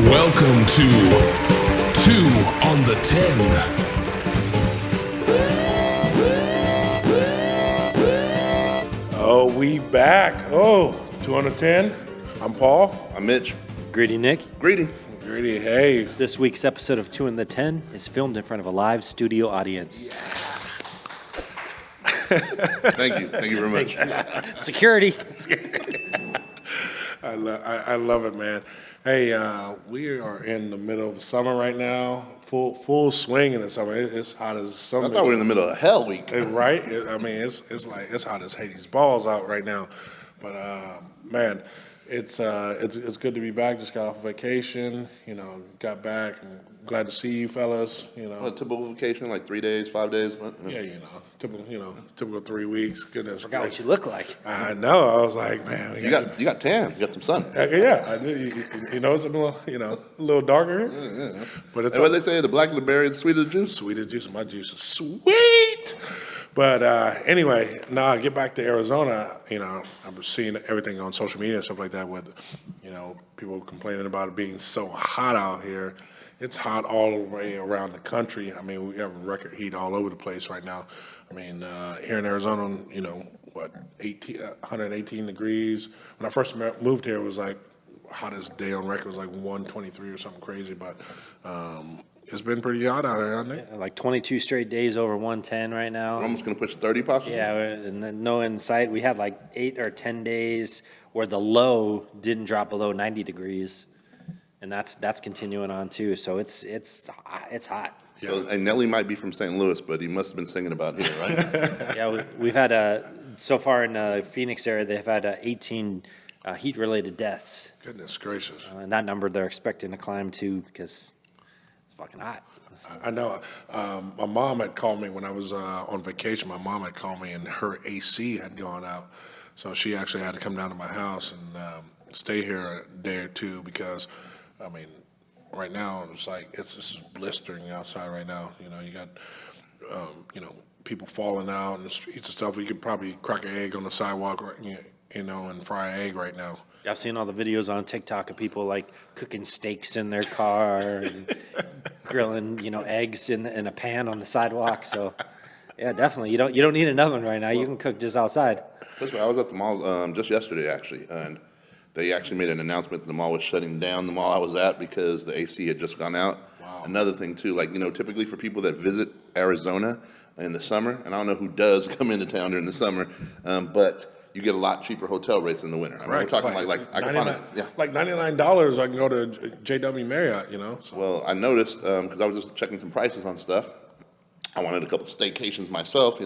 Welcome to 2 on the 10. Oh, we back. Oh, 2 on the 10. I'm Paul. I'm Mitch. Greedy Nick. Greedy. Greedy, hey. This week's episode of 2 in the 10 is filmed in front of a live studio audience. Thank you. Thank you very much. Security. I love it, man. Hey, we are in the middle of summer right now. Full swing in the summer. It's hot as summer. I thought we were in the middle of Hell Week. Right? It's like it's hot as Hades balls out right now. But man, it's good to be back. Just got off vacation. Got back. And glad to see you fellas. What, typical vacation, like 3 days, 5 days? What? Yeah, typical 3 weeks. Goodness. Forgot what you look like. I know. I was like, man. You got tan. You got some sun. Yeah, I did. It's a little, a little darker. Yeah. But it's what they say, the blacker the berry, the sweeter the juice. Sweeter juice. My juice is sweet. But anyway, now I get back to Arizona. I'm seeing everything on social media and stuff like that with, people complaining about it being so hot out here. It's hot all the way around the country. I mean, we have record heat all over the place right now. I mean, here in Arizona, 118 degrees. When I first moved here, it was like hottest day on record was like 123 or something crazy. But it's been pretty hot out here, hasn't it? Yeah, like 22 straight days over 110 right now. We're almost going to push 30 possibly. Yeah, and then no insight. We had like 8 or 10 days where the low didn't drop below 90 degrees. And that's continuing on too. So it's hot. So, and Nelly might be from St. Louis, but he must have been singing about here, right? Yeah, we've had so far in the Phoenix area, they've had 18 heat-related deaths. Goodness gracious. And that number they're expecting to climb to because it's fucking hot. I know. My mom had called me when I was on vacation. My mom had called me and her AC had gone out. So she actually had to come down to my house and stay here a day or two because, right now it's like it's just blistering outside right now. You got people falling out in the streets and stuff. You could probably crack an egg on the sidewalk, and fry an egg right now. I've seen all the videos on TikTok of people like cooking steaks in their car and grilling, eggs in a pan on the sidewalk. So, yeah, definitely. You don't need an oven right now. You can cook just outside. I was at the mall just yesterday actually, and they actually made an announcement that the mall was shutting down the mall I was at because the AC had just gone out. Wow. Another thing too, typically for people that visit Arizona in the summer, and I don't know who does come into town during the summer, but you get a lot cheaper hotel rates in the winter. I mean, we're talking like I can find it. Yeah. Like $99, I can go to JW Marriott. So. Well, I noticed because I was just checking some prices on stuff. I wanted a couple staycations myself,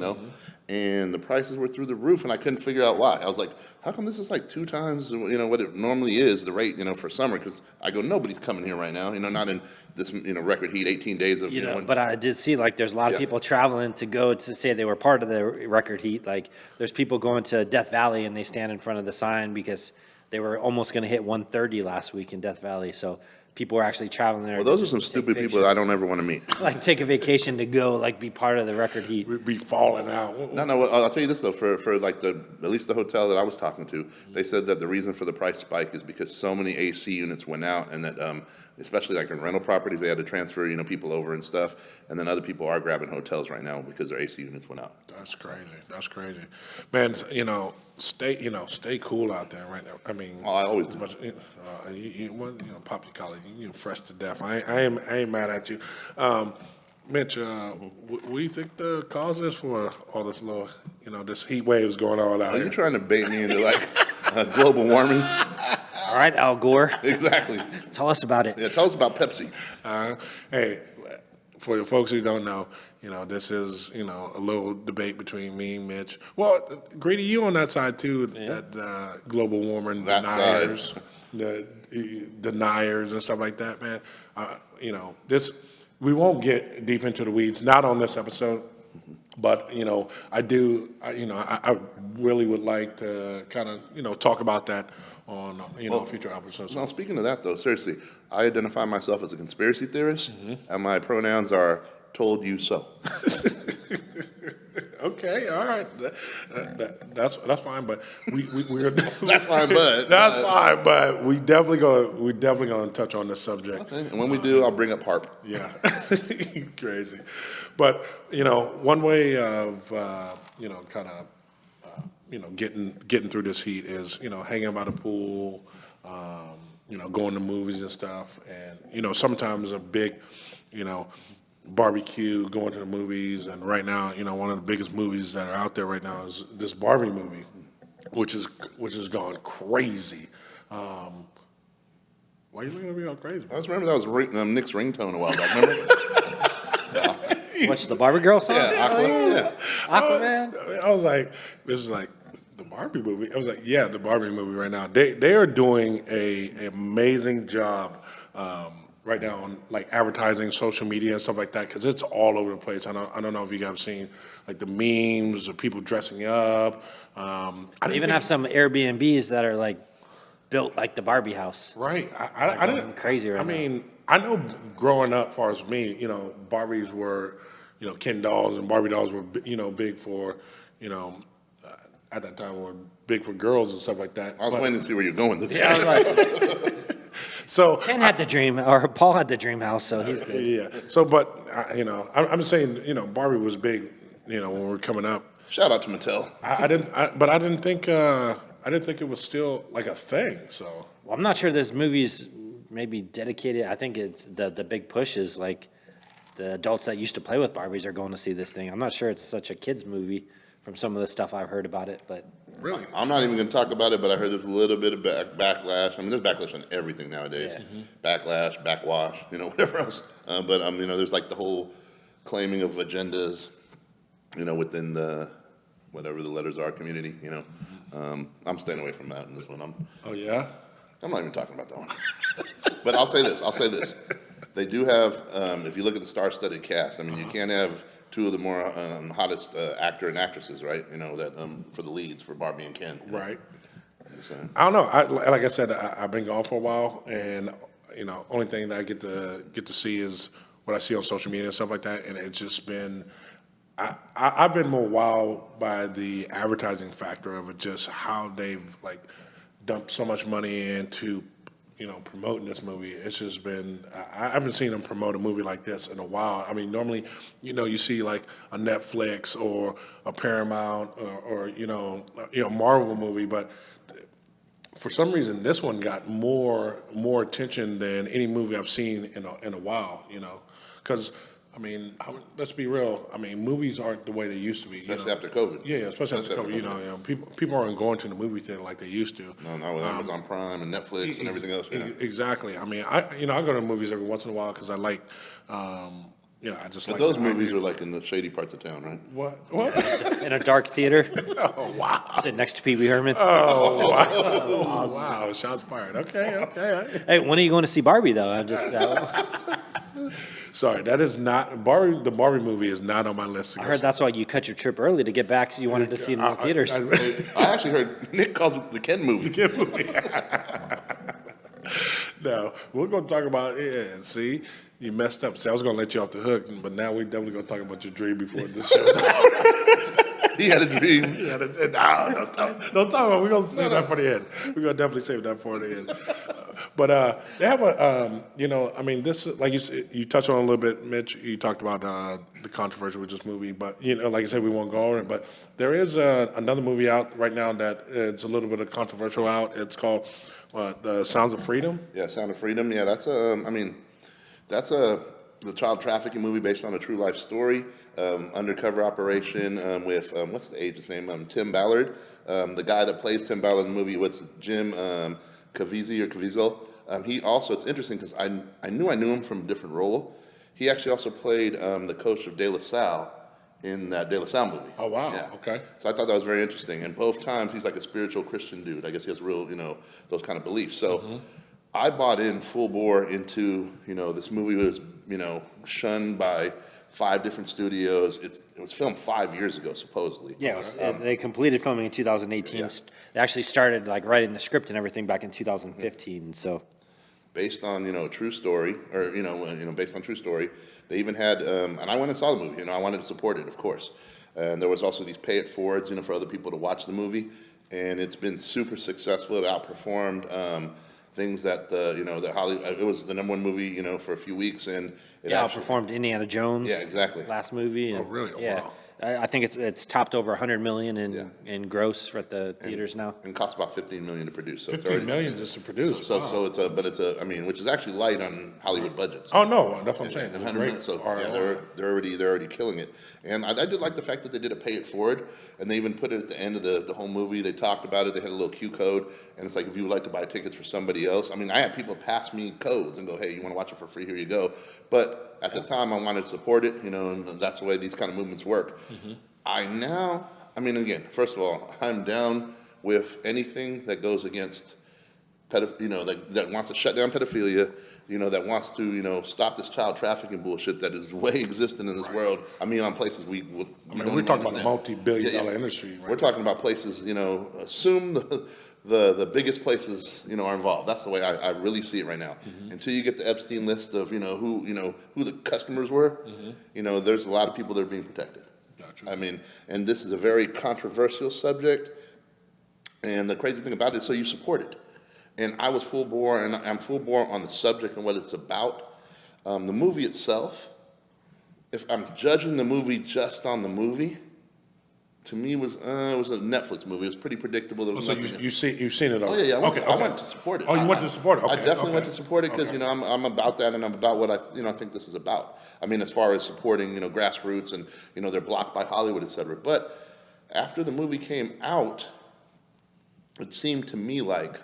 and the prices were through the roof, and I couldn't figure out why. I was like, how come this is like 2 times, what it normally is, the rate, for summer? Because I go, nobody's coming here right now, not in this, record heat, 18 days of, But I did see like there's a lot of people traveling to go to say they were part of the record heat. Like there's people going to Death Valley and they stand in front of the sign because they were almost going to hit 130 last week in Death Valley. So people are actually traveling there. Well, those are some stupid people that I don't ever want to meet. Like take a vacation to go, like be part of the record heat. We'd be falling out. No, I'll tell you this though, for like at least the hotel that I was talking to, they said that the reason for the price spike is because so many AC units went out, and that especially like in rental properties, they had to transfer people over and stuff, and then other people are grabbing hotels right now because their AC units went out. That's crazy, man. Stay cool out there right now. I mean, I always do. Pop your collar. You're fresh to death. I ain't mad at you. Mitch, what do you think the cause is for all this little, this heat waves going on out Are here? you trying to bait me into like global warming? All right, Al Gore. Exactly. Tell us about it. Yeah, tell us about Pepsi. Hey, for the folks who don't know, this is, a little debate between me and Mitch. Well, Greedy, you on that side too, that global warming That deniers, the deniers and stuff like that, man. We won't get deep into the weeds, not on this episode, but, I really would like to kind of, talk about that on, future episodes. Now, speaking of that, though, seriously, I identify myself as a conspiracy theorist, and my pronouns are told you so. Okay, all right, that's fine. But we're That's fine, but that's fine. But we definitely gonna touch on this subject. okay. And when we do, I'll bring up harp. Yeah, crazy. But one way of kind of getting through this heat is hanging by the pool, going to movies and stuff, and sometimes a big, barbecue, going to the movies, and right now, one of the biggest movies that are out there right now is this Barbie movie, which has gone crazy. Why are you looking at me all crazy? I just remember that was Nick's ringtone a while back. Remember? What's the Barbie girl song? Yeah, Aqua. Yeah. Aquaman? I was like, this is like the Barbie movie. I was like, yeah, the Barbie movie right now. They are doing an amazing job right now on like advertising, social media and stuff like that, because it's all over the place. I don't know if you guys have seen like the memes of people dressing up. They even have some Airbnbs that are like built like the Barbie house. Right. I didn't crazy right I now. mean, I know growing up, as far as me, Barbies were, Ken dolls and Barbie dolls were, big for, at that time were big for girls and stuff like that. I was waiting to see where you're going with this. Yeah, I was like, So Ken had the dream, or Paul had the dream house, so he's good. yeah. So, but I'm saying, Barbie was big, when we were coming up. Shout out to Mattel. I didn't think it was still like a thing. So Well, I'm not sure this movie's maybe dedicated. I think it's the big push is like the adults that used to play with Barbies are going to see this thing. I'm not sure it's such a kids movie from some of the stuff I've heard about it, but really, I'm not even going to talk about it, but I heard there's a little bit of backlash. I mean, there's backlash on everything nowadays. Yeah. Backlash, backwash, whatever else. But there's like the whole claiming of agendas, within the whatever the letters are community. I'm staying away from that in this one. oh yeah. I'm not even talking about that one. But I'll say this. They do have, if you look at the star-studded cast, I mean, you can't have two of the more hottest actor and actresses, right? That for the leads for Barbie and Ken. Right. So, I don't know. Like I said, I've been gone for a while, and only thing that I get to see is what I see on social media and stuff like that, and it's just been. I've been more wowed by the advertising factor of it, just how they've like dumped so much money into promoting this movie. It's just been I haven't seen them promote a movie like this in a while. I mean, normally you see like a Netflix or a Paramount or Marvel movie, but for some reason this one got more attention than any movie I've seen in a while. Because I mean, let's be real. I mean, movies aren't the way they used to be. especially after COVID. Yeah, especially after COVID. People aren't going to the movie theater like they used to. No, not with Amazon Prime and Netflix and everything else. Exactly. I mean, I go to movies every once in a while because I like, I just But like those movies are like in the shady parts of town, right? What? in a dark theater, Oh wow! sit next to Pee Wee Herman. Oh wow! Oh, wow! Shots fired. Okay. Hey, when are you going to see Barbie though? I'm just. Sorry, that is not Barbie. The Barbie movie is not on my list. To I go heard see. that's why you cut your trip early to get back, so you wanted to see it in the theaters. I actually heard Nick calls it the Ken movie. No, we're going to talk about. Yeah, see, you messed up. See, I was going to let you off the hook, but now we definitely going to talk about your dream before this show's over. He had a dream. Yeah, don't talk about it. We're going to save that for the end. We're going to definitely save that for the end. But they have a, I mean, this, like you touched on a little bit, Mitch. You talked about the controversy with this movie, but, like I said, we won't go over it. But there is another movie out right now that it's a little bit of controversial out. It's called The Sounds of Freedom. Yeah, Sound of Freedom. Yeah, that's the child trafficking movie based on a true life story. Undercover operation with what's the agent's name? Tim Ballard, the guy that plays Tim Ballard in the movie. What's Jim Caviezel? He also, it's interesting because I knew him from a different role. He actually also played the coach of De La Salle in that De La Salle movie. Oh wow! Yeah. Okay. So I thought that was very interesting. And both times he's like a spiritual Christian dude. I guess he has real, those kind of beliefs. So I bought in full bore into, this movie was, shunned by 5 different studios. It was filmed 5 years ago, supposedly. Yeah, they completed filming in 2018. Yeah. They actually started like writing the script and everything back in 2015. So, based on a true story, or based on true story, they even had. And I went and saw the movie. I wanted to support it, of course. And there was also these pay it forwards, for other people to watch the movie. And it's been super successful. It outperformed things that that Hollywood. It was the number one movie, for a few weeks, and it Outperformed Indiana Jones. Yeah, exactly. Last movie. Oh, really? Oh, Yeah. wow. I think it's topped over 100 million in gross for the theaters now. and costs about $15 million to produce. So it's 15 already, million just to produce. So, Wow. so it's a, but it's a, I mean, which is actually light on Hollywood budgets. Oh, no, that's what I'm saying. And It's 100 great. million, so ROI. yeah, they're already killing it. And I did like the fact that they did a pay it forward, and they even put it at the end of the whole movie. They talked about it. They had a little Q code, and it's like if you would like to buy tickets for somebody else. I mean, I had people pass me codes and go, "Hey, you want to watch it for free? Here you go." But at the time, I wanted to support it, and that's the way these kind of movements work. I mean, again, first of all, I'm down with anything that goes against that wants to shut down pedophilia, that wants to, stop this child trafficking bullshit that is way existing in this world. I mean, on places We're talking about a multi-billion-dollar industry, right? We're talking about places, assume the biggest places, are involved. That's the way I really see it right now. Until you get the Epstein list of, who the customers were, there's a lot of people that are being protected. Gotcha. I mean, and this is a very controversial subject. And the crazy thing about it is, so you support it. And I was full bore, and I'm full bore on the subject and what it's about. The movie itself, if I'm judging the movie just on the movie, to me it was a Netflix movie. It was pretty predictable. There was So nothing. you've seen it Oh already? yeah, Okay, I went to support it. Oh, you went to support it? I Okay, definitely went okay. to support it because Okay. I'm about that, and I'm about what I think this is about. I mean, as far as supporting grassroots and they're blocked by Hollywood, et cetera. But after the movie came out, it seemed to me like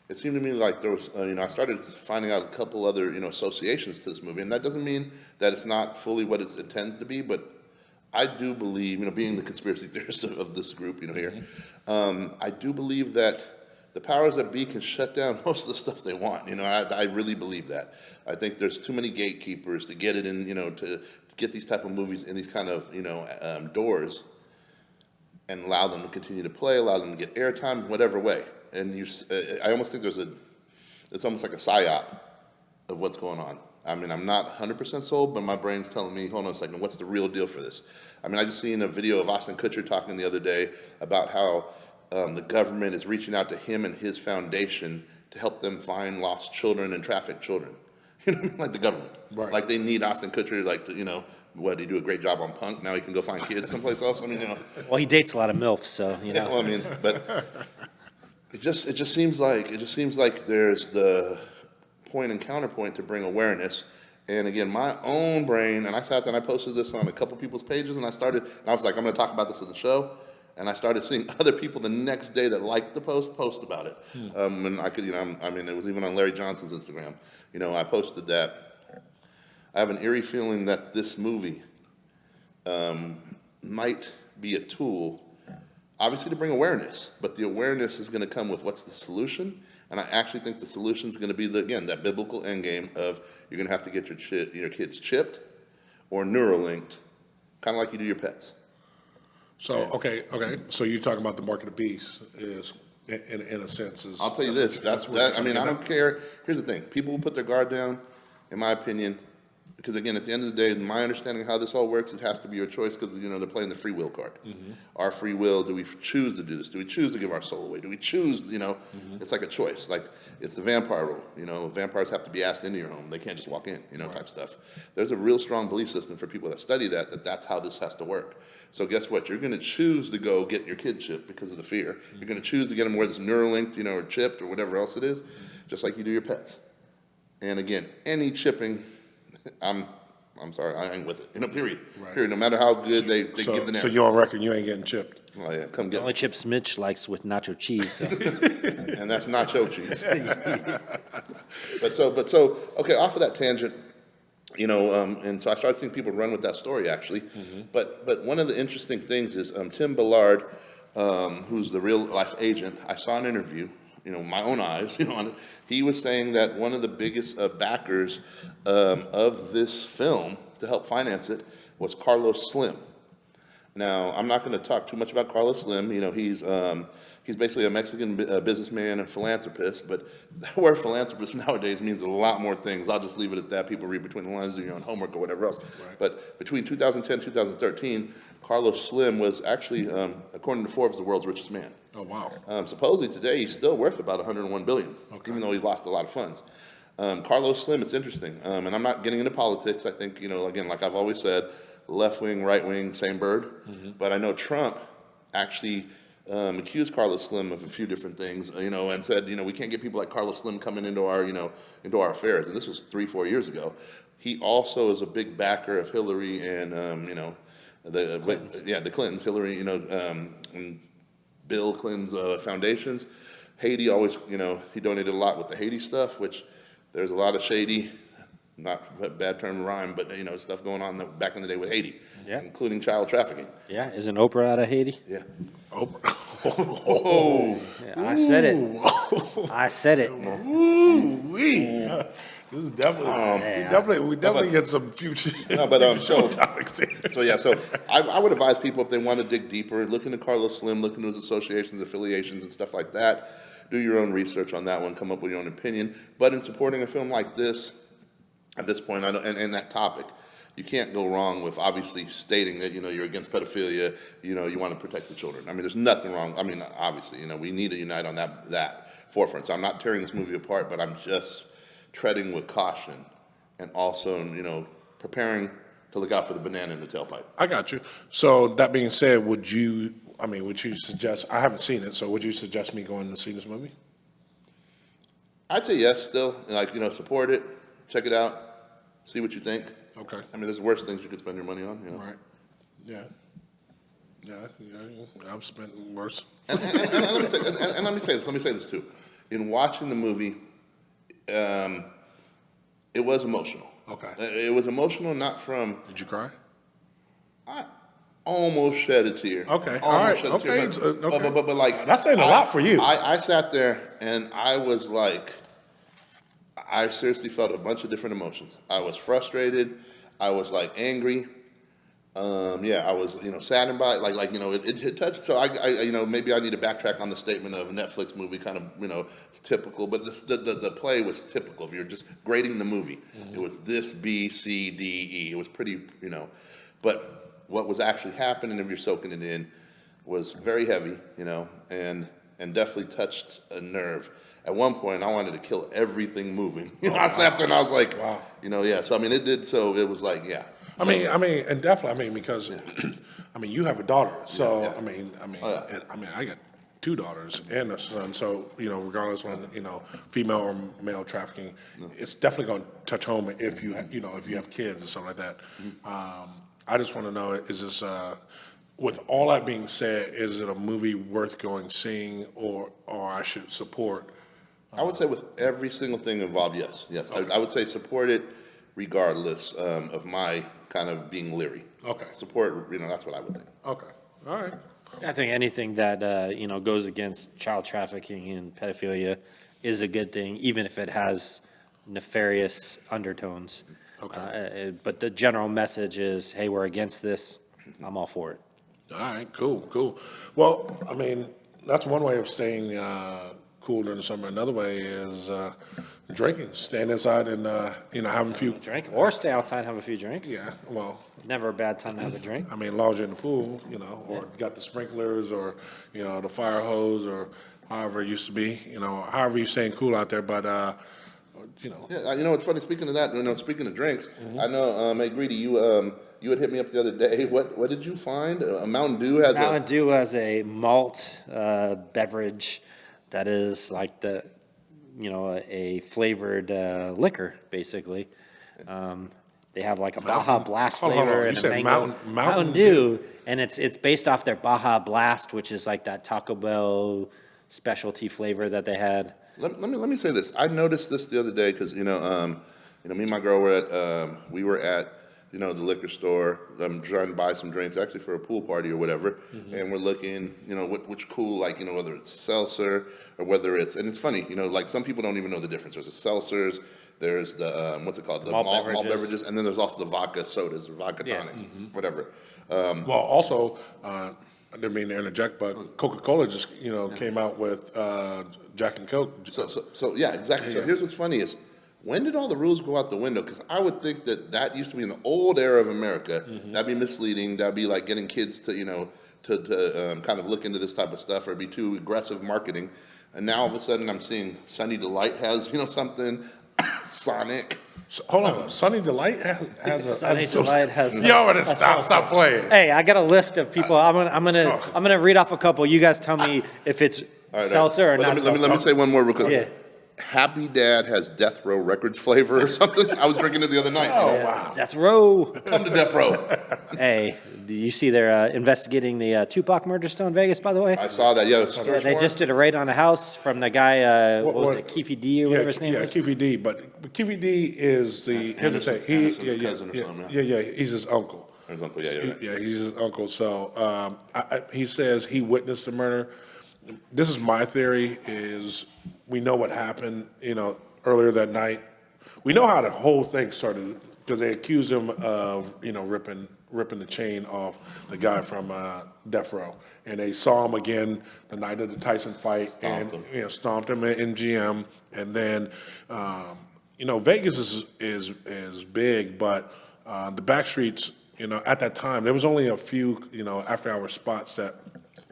there was I started finding out a couple other associations to this movie, and that doesn't mean that it's not fully what it intends to be, but I do believe, being the conspiracy theorist of this group, here, I do believe that the powers that be can shut down most of the stuff they want. I really believe that. I think there's too many gatekeepers to get it in, to get these type of movies in these kind of, doors, and allow them to continue to play, allow them to get airtime, whatever way. And I almost think it's almost like a psyop of what's going on. I mean, I'm not 100% sold, but my brain's telling me, hold on a second, what's the real deal for this? I mean, I just seen a video of Austin Kutcher talking the other day about how the government is reaching out to him and his foundation to help them find lost children and trafficked children. You know what I mean? Like the government. Right. Like they need Austin Kutcher, like, he do a great job on Punk. Now he can go find kids someplace else. I mean, Well, he dates a lot of MILFs, so yeah, well, I mean, but it just seems like there's the point and counterpoint to bring awareness. And again, my own brain, and I sat there and I posted this on a couple people's pages, and I was like, I'm going to talk about this at the show. And I started seeing other people the next day that liked the post about it. And I could, it was even on Larry Johnson's Instagram. I posted that I have an eerie feeling that this movie might be a tool, obviously to bring awareness, but the awareness is going to come with what's the solution. And I actually think the solution is going to be, that biblical end game of you're going to have to get your kids chipped or Neuralinked, kind of like you do your pets. So, okay. So you're talking about the mark of the beast is, in a sense, is. I'll tell you this, I don't care. Here's the thing. People will put their guard down, in my opinion, because again, at the end of the day, my understanding of how this all works, it has to be your choice because, they're playing the free will card. Our free will, do we choose to do this? Do we choose to give our soul away? Do we choose, it's like a choice. Like, it's the vampire rule, vampires have to be asked into your home. They can't just walk in, type stuff. There's a real strong belief system for people that study that's how this has to work. So guess what? You're going to choose to go get your kid chipped because of the fear. You're going to choose to get them whether it's Neuralinked, or chipped or whatever else it is, just like you do your pets. And again, any chipping, I'm sorry, I ain't with it. Period. Right. Period. No matter how good they give the So narrative. you're on record, you ain't getting chipped. Oh yeah, come the get only me. chips Mitch likes with nacho cheese. So. And that's nacho cheese. But so okay, off of that tangent, and so I started seeing people run with that story actually. But one of the interesting things is Tim Ballard, who's the real life agent. I saw an interview, my own eyes, on it. He was saying that one of the biggest backers of this film to help finance it was Carlos Slim. Now, I'm not going to talk too much about Carlos Slim. He's He's basically a Mexican businessman and philanthropist, but that word philanthropist nowadays means a lot more things. I'll just leave it at that. People read between the lines, do your own homework or whatever else. Right. But between 2010 and 2013, Carlos Slim was actually, according to Forbes, the world's richest man. Oh, wow. Supposedly today he's still worth about 101 billion, even though he's lost a lot of funds. Carlos Slim, it's interesting, and I'm not getting into politics. I think, again, like I've always said, left wing, right wing, same bird. But I know Trump actually accused Carlos Slim of a few different things, and said, we can't get people like Carlos Slim coming into our, into our affairs. And this was 3-4 years ago. He also is a big backer of Hillary and, the Clintons, Hillary, and Bill Clinton's foundations. Haiti always, he donated a lot with the Haiti stuff, which there's a lot of shady, not a bad term to rhyme, but stuff going on back in the day with Haiti, including child trafficking. Yeah, isn't Oprah out of Haiti? Yeah. Oh. Yeah, I said it. I said it. Ooh-wee. This is definitely, we definitely get some future, No, but show topics there. So I would advise people if they want to dig deeper, look into Carlos Slim, look into his associations, affiliations, and stuff like that. Do your own research on that one, come up with your own opinion. But in supporting a film like this, at this point, and that topic, you can't go wrong with obviously stating that you're against pedophilia. You want to protect the children. I mean, there's nothing wrong. I mean, obviously, we need to unite on that forefront. So I'm not tearing this movie apart, but I'm just treading with caution, and also preparing to look out for the banana in the tailpipe. I got you. So that being said, would you suggest, I haven't seen it, so would you suggest me going to see this movie? I'd say yes still. Support it, check it out, see what you think. Okay. I mean, there's worse things you could spend your money on. Right. Yeah. I've spent worse. And let me say this too. In watching the movie, it was emotional. Okay. It was emotional, not from. Did you cry? I almost shed a tear. Okay. Almost All right. shed a tear. Okay. Okay. But like That's saying a lot for you. I sat there and I was like, I seriously felt a bunch of different emotions. I was frustrated. I was like angry. I was saddened by it. It touched. So I maybe I need to backtrack on the statement of a Netflix movie, kind of it's typical, but the play was typical. If you're just grading the movie, it was this B C D E. It was pretty but what was actually happening, if you're soaking it in, was very heavy, and definitely touched a nerve. At one point, I wanted to kill everything moving. I sat there and I was like, wow. So I mean, it did. So it was like, yeah. I mean, and definitely, because, you have a daughter, so Yeah. I got 2 daughters and a son, so regardless of female or male trafficking, it's definitely going to touch home if you have kids and stuff like that. I just want to know, is this with all that being said, is it a movie worth going seeing, or I should support? I would say with every single thing involved, yes. Okay. I would say support it regardless of my kind of being leery. Okay. Support, that's what I would think. Okay. All right. I think anything that goes against child trafficking and pedophilia is a good thing, even if it has nefarious undertones. Okay. But the general message is, hey, we're against this. I'm all for it. All right, cool. Well, that's one way of staying cool during the summer. Another way is drinking, staying inside and having a few. Drink or stay outside and have a few drinks. Yeah, well, Never a bad time to have a drink. as long as you're in the pool, or got the sprinklers or the fire hose or however it used to be, however you're staying cool out there. But Yeah, it's funny, speaking of that, speaking of drinks, I know, hey, Greedy, you had hit me up the other day. What did you find? Mountain Dew has Mountain Dew has a malt beverage that is like a flavored liquor, basically. They have like a Baja Blast hold on. flavor You and a said mango. Mountain Dew, and it's based off their Baja Blast, which is like that Taco Bell specialty flavor that they had. Let me say this. I noticed this the other day because me and my girl were at the liquor store. I'm trying to buy some drinks actually for a pool party or whatever, and we're looking which cool, whether it's seltzer or whether it's, and it's funny, some people don't even know the difference. There's the seltzers, there's the what's it called, the malt beverages, and then there's also the vodka sodas or vodka tonics, whatever. well, also I didn't mean to interject, but Coca-Cola just, came out with Jack and Coke. So yeah, exactly. So here's what's funny is, when did all the rules go out the window? Because I would think that used to be in the old era of America. That'd be misleading. That'd be like getting kids to, to kind of look into this type of stuff, or be too aggressive marketing. And now all of a sudden I'm seeing Sunny Delight has, something, Sonic. Hold on, Sunny Delight has a. Sunny Delight has. Yo, better stop playing. Hey, I got a list of people. I'm gonna read off a couple. You guys tell me if it's seltzer or But not. let me say one more real quick. Yeah. Happy Dad has Death Row Records flavor or something. I was drinking it the other night. Oh, wow. That's Row. Come to Death Row. Hey, do you see they're investigating the Tupac murder still in Vegas? By the way, I saw that. Yeah, yeah, they just did a raid on a house from the guy. What was it, Keefe D or whatever his name was? Keefe D. But Keefe D is the. Here's the thing. Anderson's cousin or something, Yeah. He's his uncle. His uncle, yeah, right. Yeah, he's his uncle. So he says he witnessed the murder. This is my theory. Is we know what happened. Earlier that night, we know how the whole thing started because they accused him of ripping the chain off the guy from Death Row, and they saw him again the night of the Tyson fight stomped him in GM, and then Vegas is big, but the back streets at that time there was only a few after hour spots that.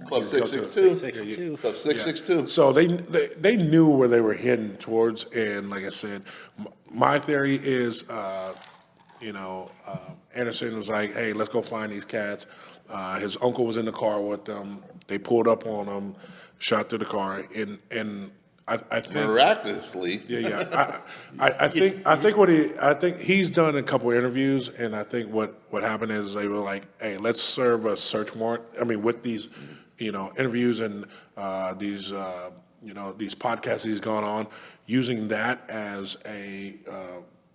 Club 662. 662. Club 662. So they knew where they were heading towards, and like I said, my theory is, Anderson was like, "Hey, let's go find these cats." His uncle was in the car with them. They pulled up on him, shot through the car, and I think Miraculously. Yeah. I think he's done a couple of interviews, and I think what happened is they were like, "Hey, let's serve a search warrant." I mean, with these, interviews and these podcasts he's gone on, using that as a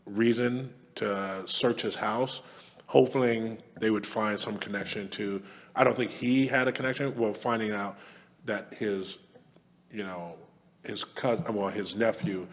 reason to search his house, hoping they would find some connection to. I don't think he had a connection. Well, finding out that his cousin, his nephew,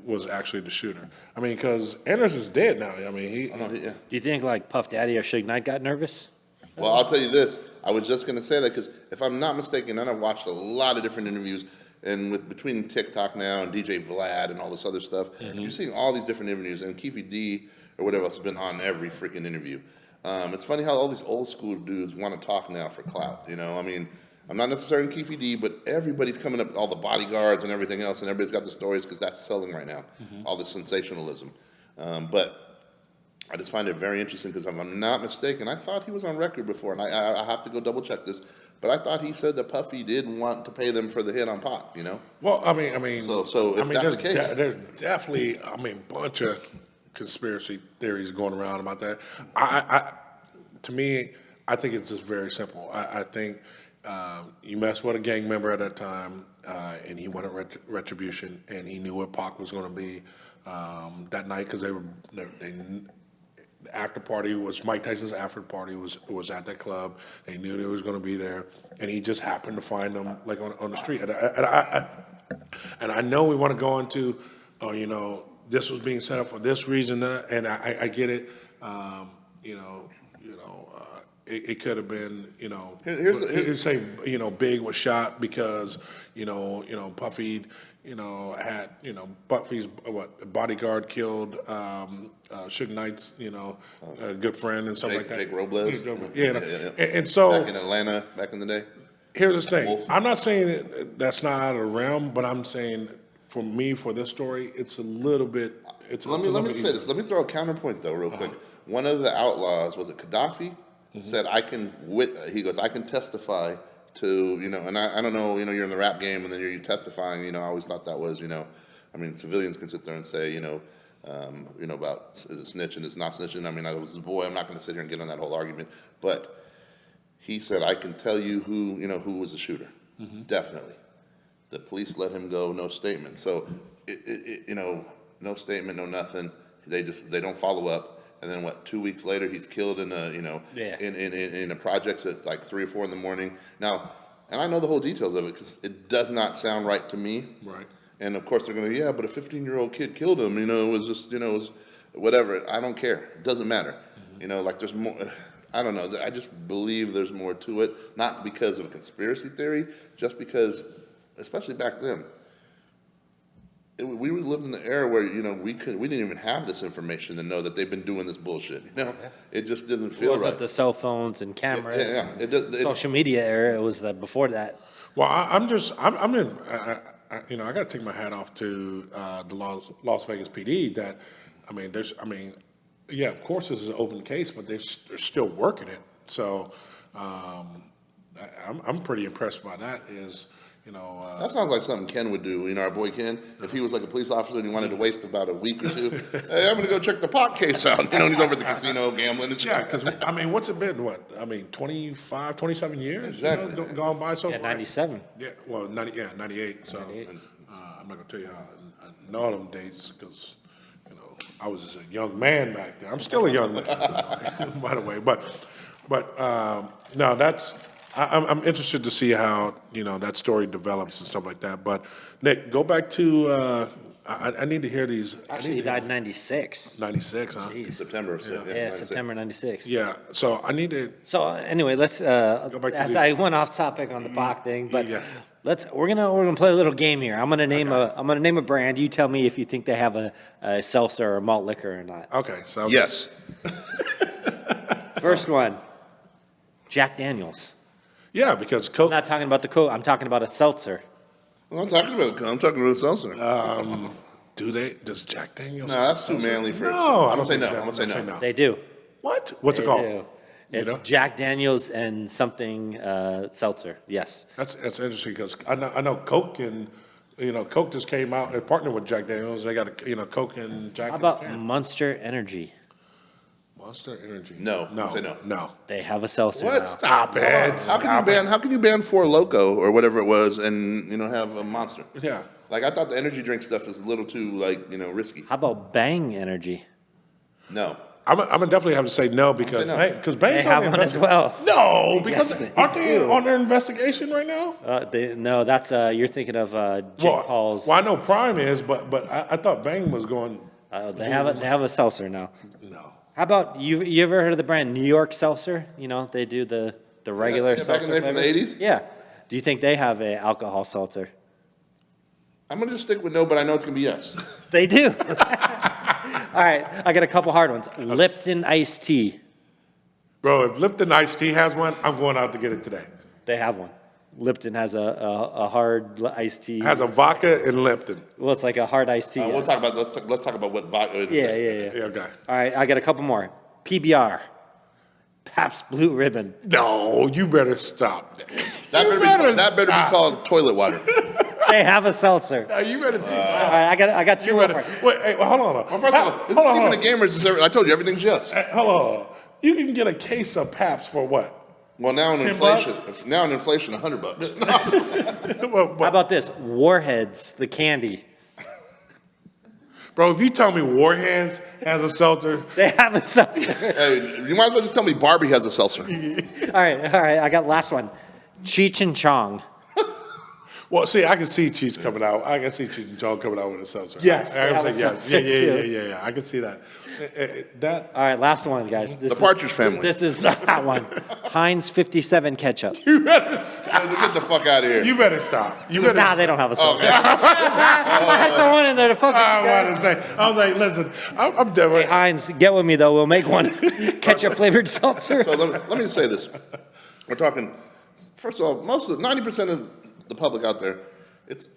was actually the shooter. I mean, because Anderson's dead now. I mean, Do you think like Puff Daddy or Suge Knight got nervous? Well, I'll tell you this. I was just going to say that because if I'm not mistaken, and I've watched a lot of different interviews, and between TikTok now and DJ Vlad and all this other stuff, you're seeing all these different interviews, and Keefe D or whatever else has been on every freaking interview. It's funny how all these old school dudes want to talk now for clout. I mean, I'm not necessarily in Keefe D, but everybody's coming up, all the bodyguards and everything else, and everybody's got the stories because that's selling right now, all this sensationalism. But I just find it very interesting because if I'm not mistaken, I thought he was on record before, and I have to go double check this, but I thought he said that Puffy did want to pay them for the hit on Pop, Well, I mean, So if that's the case. there's definitely, a bunch of conspiracy theories going around about that. To me, I think it's just very simple. I think you messed with a gang member at that time, and he wanted retribution, and he knew what Pac was going to be that night because the after party was Mike Tyson's after party was at that club. They knew they was going to be there, and he just happened to find them like on the street. And I know we want to go into, this was being set up for this reason, and I get it. It could have been, here's say, Big was shot because, Puffy, had, Puffy's bodyguard killed Suge Knight's, a good friend and stuff like that. Jake Robles. Yeah. And so back in Atlanta, back in the day. Here's the thing. Wolf. I'm not saying that's not out of the realm, but I'm saying for me, for this story, it's a little bit. Let me say this. Let me throw a counterpoint though, real quick. One of the outlaws, was it Gaddafi? Said I can he goes, I can testify to, and I don't know, you're in the rap game and then you're testifying, I always thought that was, civilians can sit there and say, about is it snitching, is not snitching. I mean, I was a boy, I'm not going to sit here and get on that whole argument, but he said, I can tell you who was the shooter. Definitely. The police let him go, no statement. So, no statement, no nothing. They don't follow up. And then 2 weeks later, he's killed in a, in a projects at like 3 or 4 in the morning. Now, and I know the whole details of it because it does not sound right to me. Right. And of course they're going to, but a 15-year-old kid killed him. It was just, it was whatever. I don't care. It doesn't matter. Like there's more. I don't know. I just believe there's more to it, not because of a conspiracy theory, just because, especially back then, we lived in the era where we didn't even have this information to know that they've been doing this bullshit. It just didn't feel It wasn't right. the cell phones and cameras, It social media era. It was before that. Well, I'm in. I got to take my hat off to the Las Vegas PD. That, yeah, of course this is an open case, but they're still working it. So I'm pretty impressed by that. That sounds like something Ken would do. Our boy Ken, if he was like a police officer and he wanted to waste about a week or two, hey, I'm going to go check the pot case out. He's over at the casino gambling and shit. Yeah, because what's it been? 25, 27 years? Exactly. Gone by so Yeah, fast. 97. Yeah, well, 98. So 98. I'm not gonna tell you how I know all them dates because I was just a young man back then. I'm still a young man, by the way. But no, that's. I'm interested to see how that story develops and stuff like that. But Nick, go back to. I need to hear these. Actually, he died in 96. 96, huh? Jeez. September. Yeah, September 96. Yeah. So I need to. So anyway, let's back to as these. I went off topic on the Bach thing, but Yeah. we're gonna play a little game here. I'm gonna name a brand. You tell me if you think they have a seltzer or malt liquor or not. Okay. So Yes. First one, Jack Daniels. Yeah, because Coke. I'm not talking about the Coke. I'm talking about a seltzer. Well, I'm talking about seltzer. Does Jack Daniels? No, that's too manly for it. No, I I'm don't gonna say think no. I'm gonna say no. They do. What? What's it They called? do. It's know? Jack Daniels and something seltzer. Yes. That's interesting because I know Coke and Coke just came out and partnered with Jack Daniels. They got Coke and Jack. How in about the can. Monster Energy? Monster Energy? No, say no. No. They have a seltzer What? now. Stop it. How can you ban Four Loko or whatever it was and have a Monster? Yeah. Like I thought the energy drink stuff is a little too risky. How about Bang Energy? No. I'm gonna definitely have to say no because no. Bang They have one as well. No, because Yes, they aren't they do. on their investigation right now? No, that's you're thinking of Jake Paul's. Well, I know Prime is, but I thought Bang was going. They have a seltzer now. No. How about you ever heard of the brand New York Seltzer? They do the regular back in the seltzer day from the flavors. 80s? Yeah. Do you think they have a alcohol seltzer? I'm gonna just stick with no, but I know it's gonna be yes. They do. All right, I got a couple hard ones. Lipton iced tea. Bro, if Lipton Iced Tea has one, I'm going out to get it today. They have one. Lipton has a hard iced tea. Has a vodka and Lipton. Well, it's like a hard iced tea. We'll talk about let's talk about what vodka. Yeah. Yeah, okay. All right, I got a couple more. PBR. Pabst Blue Ribbon. No, you better stop. That better be called toilet water. They have a seltzer. No, you better stop. All right, I got two more. Wait, hey, hold on. Well, first of all, this is even a gamers. I told you everything's yes. Hold on. You can get a case of Pabst for what? Well, now in 10 inflation, bucks? $100. Well, How about this? Warheads, the candy. bro, if you tell me Warheads has a seltzer, They have a seltzer. Hey, you might as well just tell me Barbie has a seltzer. All right. I got last one. Cheech and Chong. well, see, I can see Cheech coming out. I can see Cheech and Chong coming out with a seltzer. Yes, I they can have a say yes. seltzer, too. Yeah. I can see that. That All right, last one, guys. The Partridge Family. This is the hot one. Heinz 57 ketchup. Get the fuck out of here. you better stop. You better. Nah, they don't have a seltzer. I had to throw one in there to focus you I wanted to guys. say. I was like, listen, I'm done with Hey, Heinz, get with me, though. We'll make one ketchup flavored seltzer. So let me say this. We're talking, first of all, 90% of the public out there, it's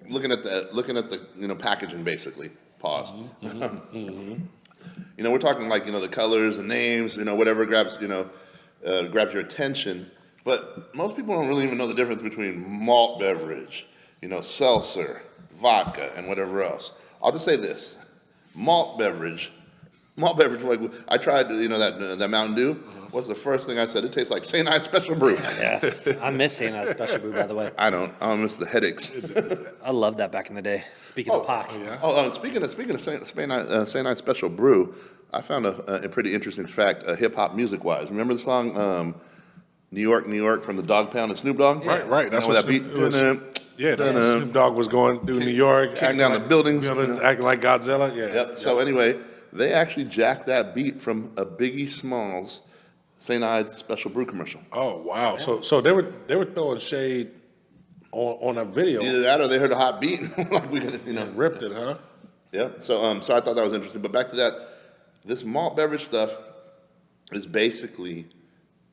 looking at the packaging basically. Pause. We're talking like the colors and names, whatever grabs your attention. But most people don't really even know the difference between malt beverage, seltzer, vodka, and whatever else. I'll just say this: malt beverage. Like I tried, that Mountain Dew. What's the first thing I said? It tastes like St. Ives Special Brew. Yes, I miss seeing that special brew, by the way. I don't. I miss the headaches. I loved that back in the day. Speaking of Pac. Speaking of St. Ives Special Brew, I found a pretty interesting fact, hip hop music wise. Remember the song "New York, New York" from the Dog Pound and Snoop Dogg? Right. That's what what that beat. Yeah, that's what Snoop Dogg was going through New York, kicking down the buildings, acting like Godzilla. Yeah. Yep. So anyway, they actually jacked that beat from a Biggie Smalls St. Ides Special Brew commercial. Oh wow! So they were throwing shade on a video. Either that or they heard a hot beat. Like we could, Ripped it, huh? Yeah. So I thought that was interesting. But back to that, this malt beverage stuff is basically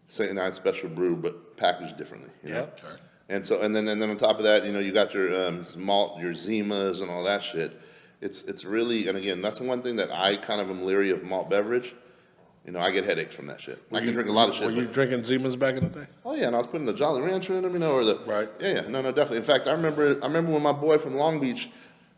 St. Ides Special Brew, but packaged differently. You know? Okay. And then on top of that, you got your malt, your Zimas, and all that shit. It's really, and again, that's one thing that I kind of am leery of malt beverage. I get headaches from that shit. I can drink a lot of shit. Were you drinking Zimas back in the day? Oh yeah, and I was putting the Jolly Rancher in them, or the Right. Yeah, no, definitely. In fact, I remember when my boy from Long Beach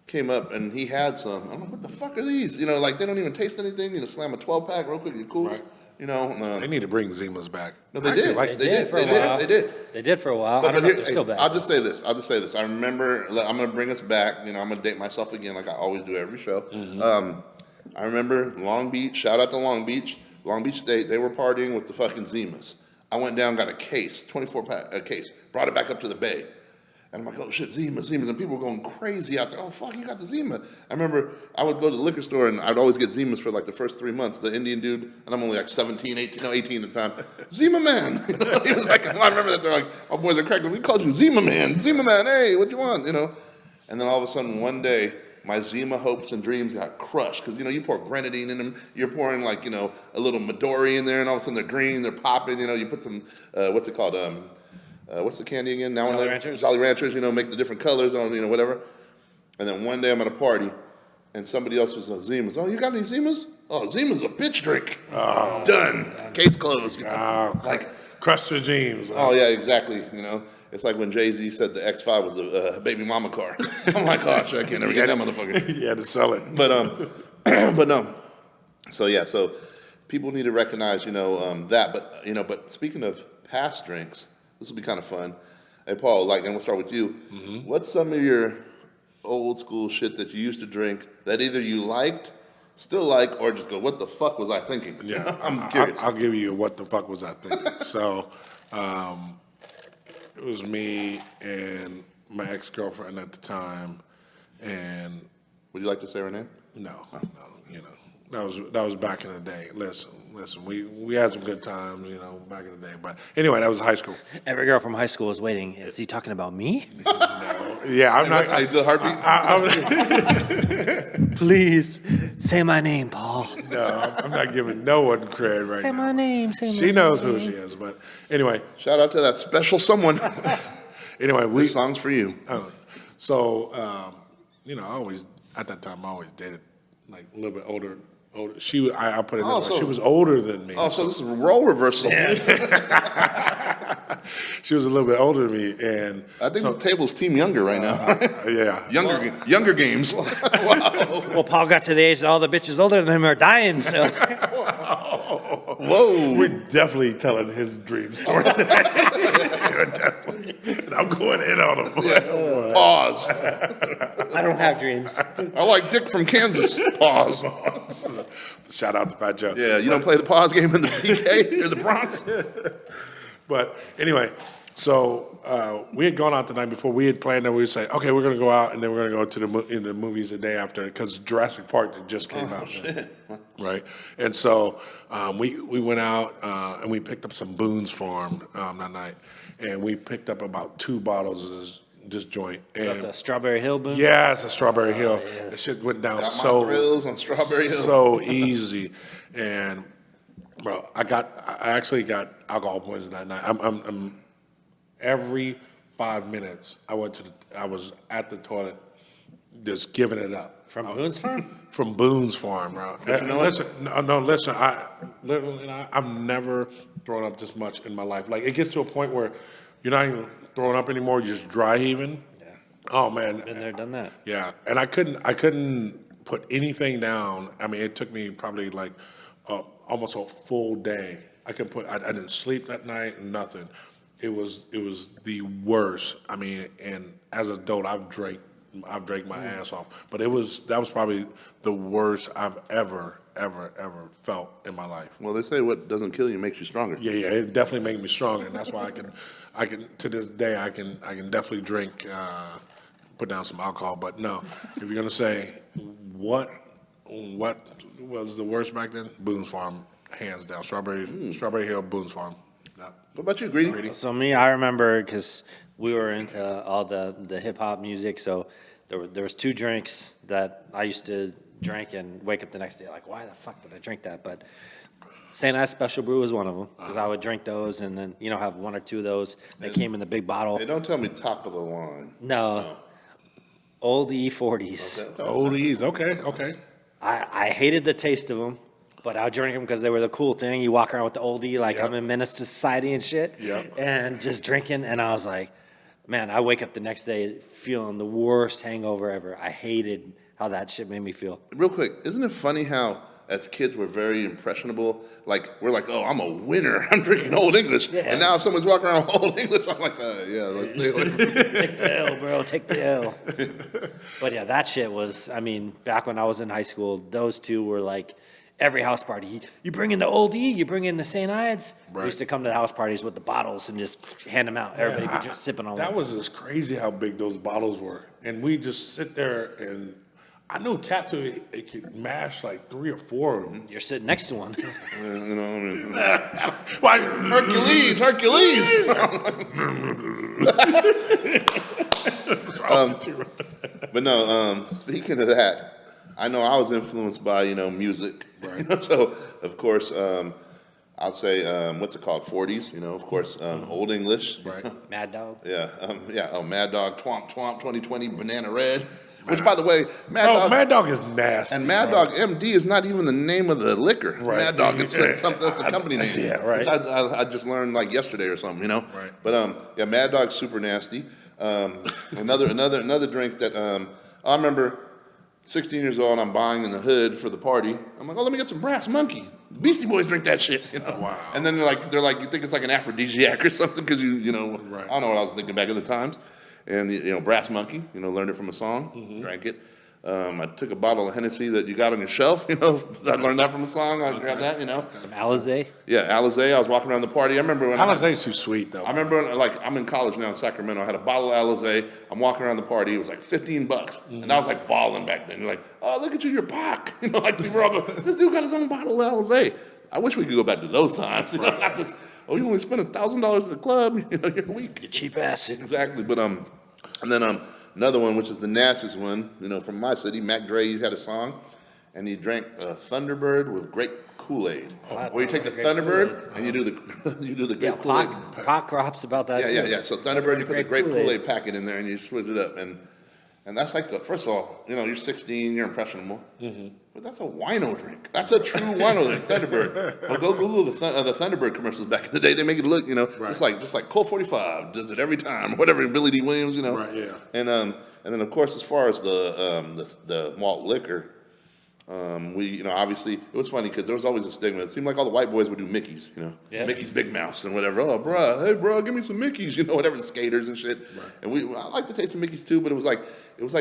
came up and he had some. I'm like, what the fuck are these? Like they don't even taste anything. Slam a 12-pack real quick, you're cool. Right. They need to bring Zimas back. No, they did. They did for a while. They did for a while. But I don't know if here, they're still back. I'll just say this. I remember. I'm gonna bring us back. I'm gonna date myself again, like I always do every show. Mm-hmm. I remember Long Beach. Shout out to Long Beach State. They were partying with the fucking Zimas. I went down, got a case, 24-pack case, brought it back up to the bay. And I'm like, oh shit, Zimas. And people were going crazy out there. Oh, fuck, you got the Zima. I remember I would go to the liquor store and I'd always get Zimas for like the first 3 months. The Indian dude, and I'm only like 17, 18 at the time. Zima man. He was like, I remember that. They're like, my boys are cracked. We called you Zima man. Zima man, hey, what you want? And then all of a sudden one day, my Zima hopes and dreams got crushed. Because, you pour grenadine in them. You're pouring like, a little Midori in there. And all of a sudden they're green, they're popping. You put some, what's it called? What's the candy again? Now Jolly Ranchers? Jolly Ranchers, make the different colors on, whatever. And then one day I'm at a party, and somebody else was Zimas. Oh, you got any Zimas? Oh, Zima's a bitch drink. Oh. Done. Case closed. Like crushed your dreams. Oh, yeah, exactly. It's like when Jay-Z said the X5 was a baby mama car. I'm like, oh, shit, I can't never get that motherfucker. You had to sell it. But, but no. So people need to recognize, that. But speaking of past drinks, this will be kind of fun. Hey, Paul, and we'll start with you. Mm-hmm. What's some of your old school shit that you used to drink that either you liked, still like, or just go, what the fuck was I thinking? Yeah, I'm curious. I'll give you what the fuck was I thinking. So, it was me and my ex-girlfriend at the time, and would you like to say her name? no, that was back in the day. Listen, we had some good times, back in the day. But anyway, that was high school. Every girl from high school was waiting. Is he talking about me? No, yeah, I'm not. That's how you do the heartbeat? Please say my name, Paul. No, I'm not giving no one credit right Say now. my name. Say my name. She knows who she is, but anyway. Shout out to that special someone. Anyway, This song's for you. So, I always at that time I always dated like a little bit older. I put it this way. She was older than me. Oh, so this is a role reversal. She was a little bit older than me, and I think the table's team younger right now. yeah, Younger games. Wow. Well, Paul got to the age that all the bitches older than him are dying, so. Whoa. we're definitely telling his dream story today. And I'm going in on him. Yeah. Pause. I don't have dreams. I like Dick from Kansas. Pause. Shout out to Fat Joe. Yeah, you don't play the pause game in the PK or the Bronx? But anyway, so we had gone out the night before. We had planned that we would say, okay, we're going to go out, and then we're going to go to the movies the day after, because Jurassic Park just came out. Shit. Right? And so we went out, and we picked up some Boone's Farm that night, and we picked up about 2 bottles of this joint. Got the Strawberry Hill boom? Yeah, it's a Strawberry Hill. Yes. The shit went down Got my thrills on Strawberry Hill. so easy. And bro, I actually got alcohol poisoning that night. I'm every 5 minutes I was at the toilet just giving it up. From Boone's Farm? From Boone's Farm, bro. Listen, listen. I've never thrown up this much in my life. Like, it gets to a point where you're not even throwing up anymore. You're just dry heaving. Yeah. Oh man. Been there, done that. Yeah, and I couldn't put anything down. I mean, it took me probably like almost a full day. I didn't sleep that night. Nothing. It was the worst. I mean, and as an adult, I've drank my ass off. But that was probably the worst I've ever felt in my life. Well, they say what doesn't kill you makes you stronger. Yeah, it definitely made me stronger, and that's why I can to this day I can definitely drink, put down some alcohol. But no, if you're gonna say what was the worst back then, Boone's Farm, hands down. Strawberry Hill, Boone's Farm. Yeah. What about you, Greedy? So me, I remember because we were into all the hip hop music. So there was two drinks that I used to drink and wake up the next day like, why the fuck did I drink that? But St. Ives Special Brew was one of them because I would drink those and then have one or two of those. They came in the big bottle. Hey, don't tell me top of the line. No, old E40s. Okay. The oldies. Okay. I hated the taste of them, but I would drink them because they were the cool thing. You walk around with the oldie, like I'm in Menace to Society and shit, and just drinking. And I was like, man, I wake up the next day feeling the worst hangover ever. I hated how that shit made me feel. Real quick, isn't it funny how as kids we're very impressionable? Like we're like, oh, I'm a winner. I'm drinking Old English. Yeah. And now if someone's walking around with Old English, I'm like, yeah, let's stay away from it. Take the L, bro. Take the L. But yeah, that shit was. I mean, back when I was in high school, those two were like every house party. You bring in the oldie, you bring in the St. Ides. Right. We used to come to the house parties with the bottles and just hand them out. Everybody would just sipping on them. That was just crazy how big those bottles were. And we just sit there and I know cats who they could mash like 3 or 4 of them. You're sitting next to one. Why? Hercules. But no, speaking of that, I know I was influenced by, music. Right. So, of course, I'll say, what's it called? 40s, of course, Old English. Right. Mad Dog. Yeah, Mad Dog, Twomp, 2020, Banana Red. Which, by the way, Mad Dog is nasty. And Mad Dog MD is not even the name of the liquor. Right. Mad Dog, it's something that's the company name. Yeah, right. Which I just learned like yesterday or something, Right. But Mad Dog's super nasty. Another drink that I remember 16 years old, I'm buying in the hood for the party. I'm like, oh, let me get some Brass Monkey. Beastie Boys drink that shit. Wow. And then they're like, you think it's like an aphrodisiac or something because Right. I don't know what I was thinking back at the times. And, Brass Monkey, learned it from a song, drank it. I took a bottle of Hennessy that you got on your shelf, I learned that from a song. I grabbed that, Some Alizé. Yeah, Alizé. I was walking around the party. I remember when Alizé's too sweet, though. I remember when, I'm in college now in Sacramento. I had a bottle of Alizé. I'm walking around the party. It was like $15. And I was like balling back then. You're like, oh, look at you, you're Pac. Like people were all going, this dude got his own bottle of Alizé. I wish we could go back to those times. Not this, oh, you only spent $1,000 at the club. You're weak. You cheap ass. Exactly. But and then another one, which is the nastiest one, from my city, Mac Dre, he had a song, and he drank Thunderbird with grape Kool-Aid. Where you take the Thunderbird and you do the grape Kool-Aid. Pac crops about that too. Yeah. So Thunderbird, you put the grape Kool-Aid packet in there and you switch it up, and that's like first of all, you're 16, you're impressionable, but that's a wino drink. That's a true wino drink, Thunderbird. Well, go Google the Thunderbird commercials back in the day. They make it look, just like Colt 45 does it every time, whatever. Billy D. Williams, Right, yeah. And then of course, as far as the malt liquor, we obviously it was funny because there was always a stigma. It seemed like all the white boys would do Mickey's, Mickey's Big Mouths and whatever. Oh, bro, give me some Mickey's, whatever, the skaters and shit. Right. And I like the taste of Mickey's too, but it was like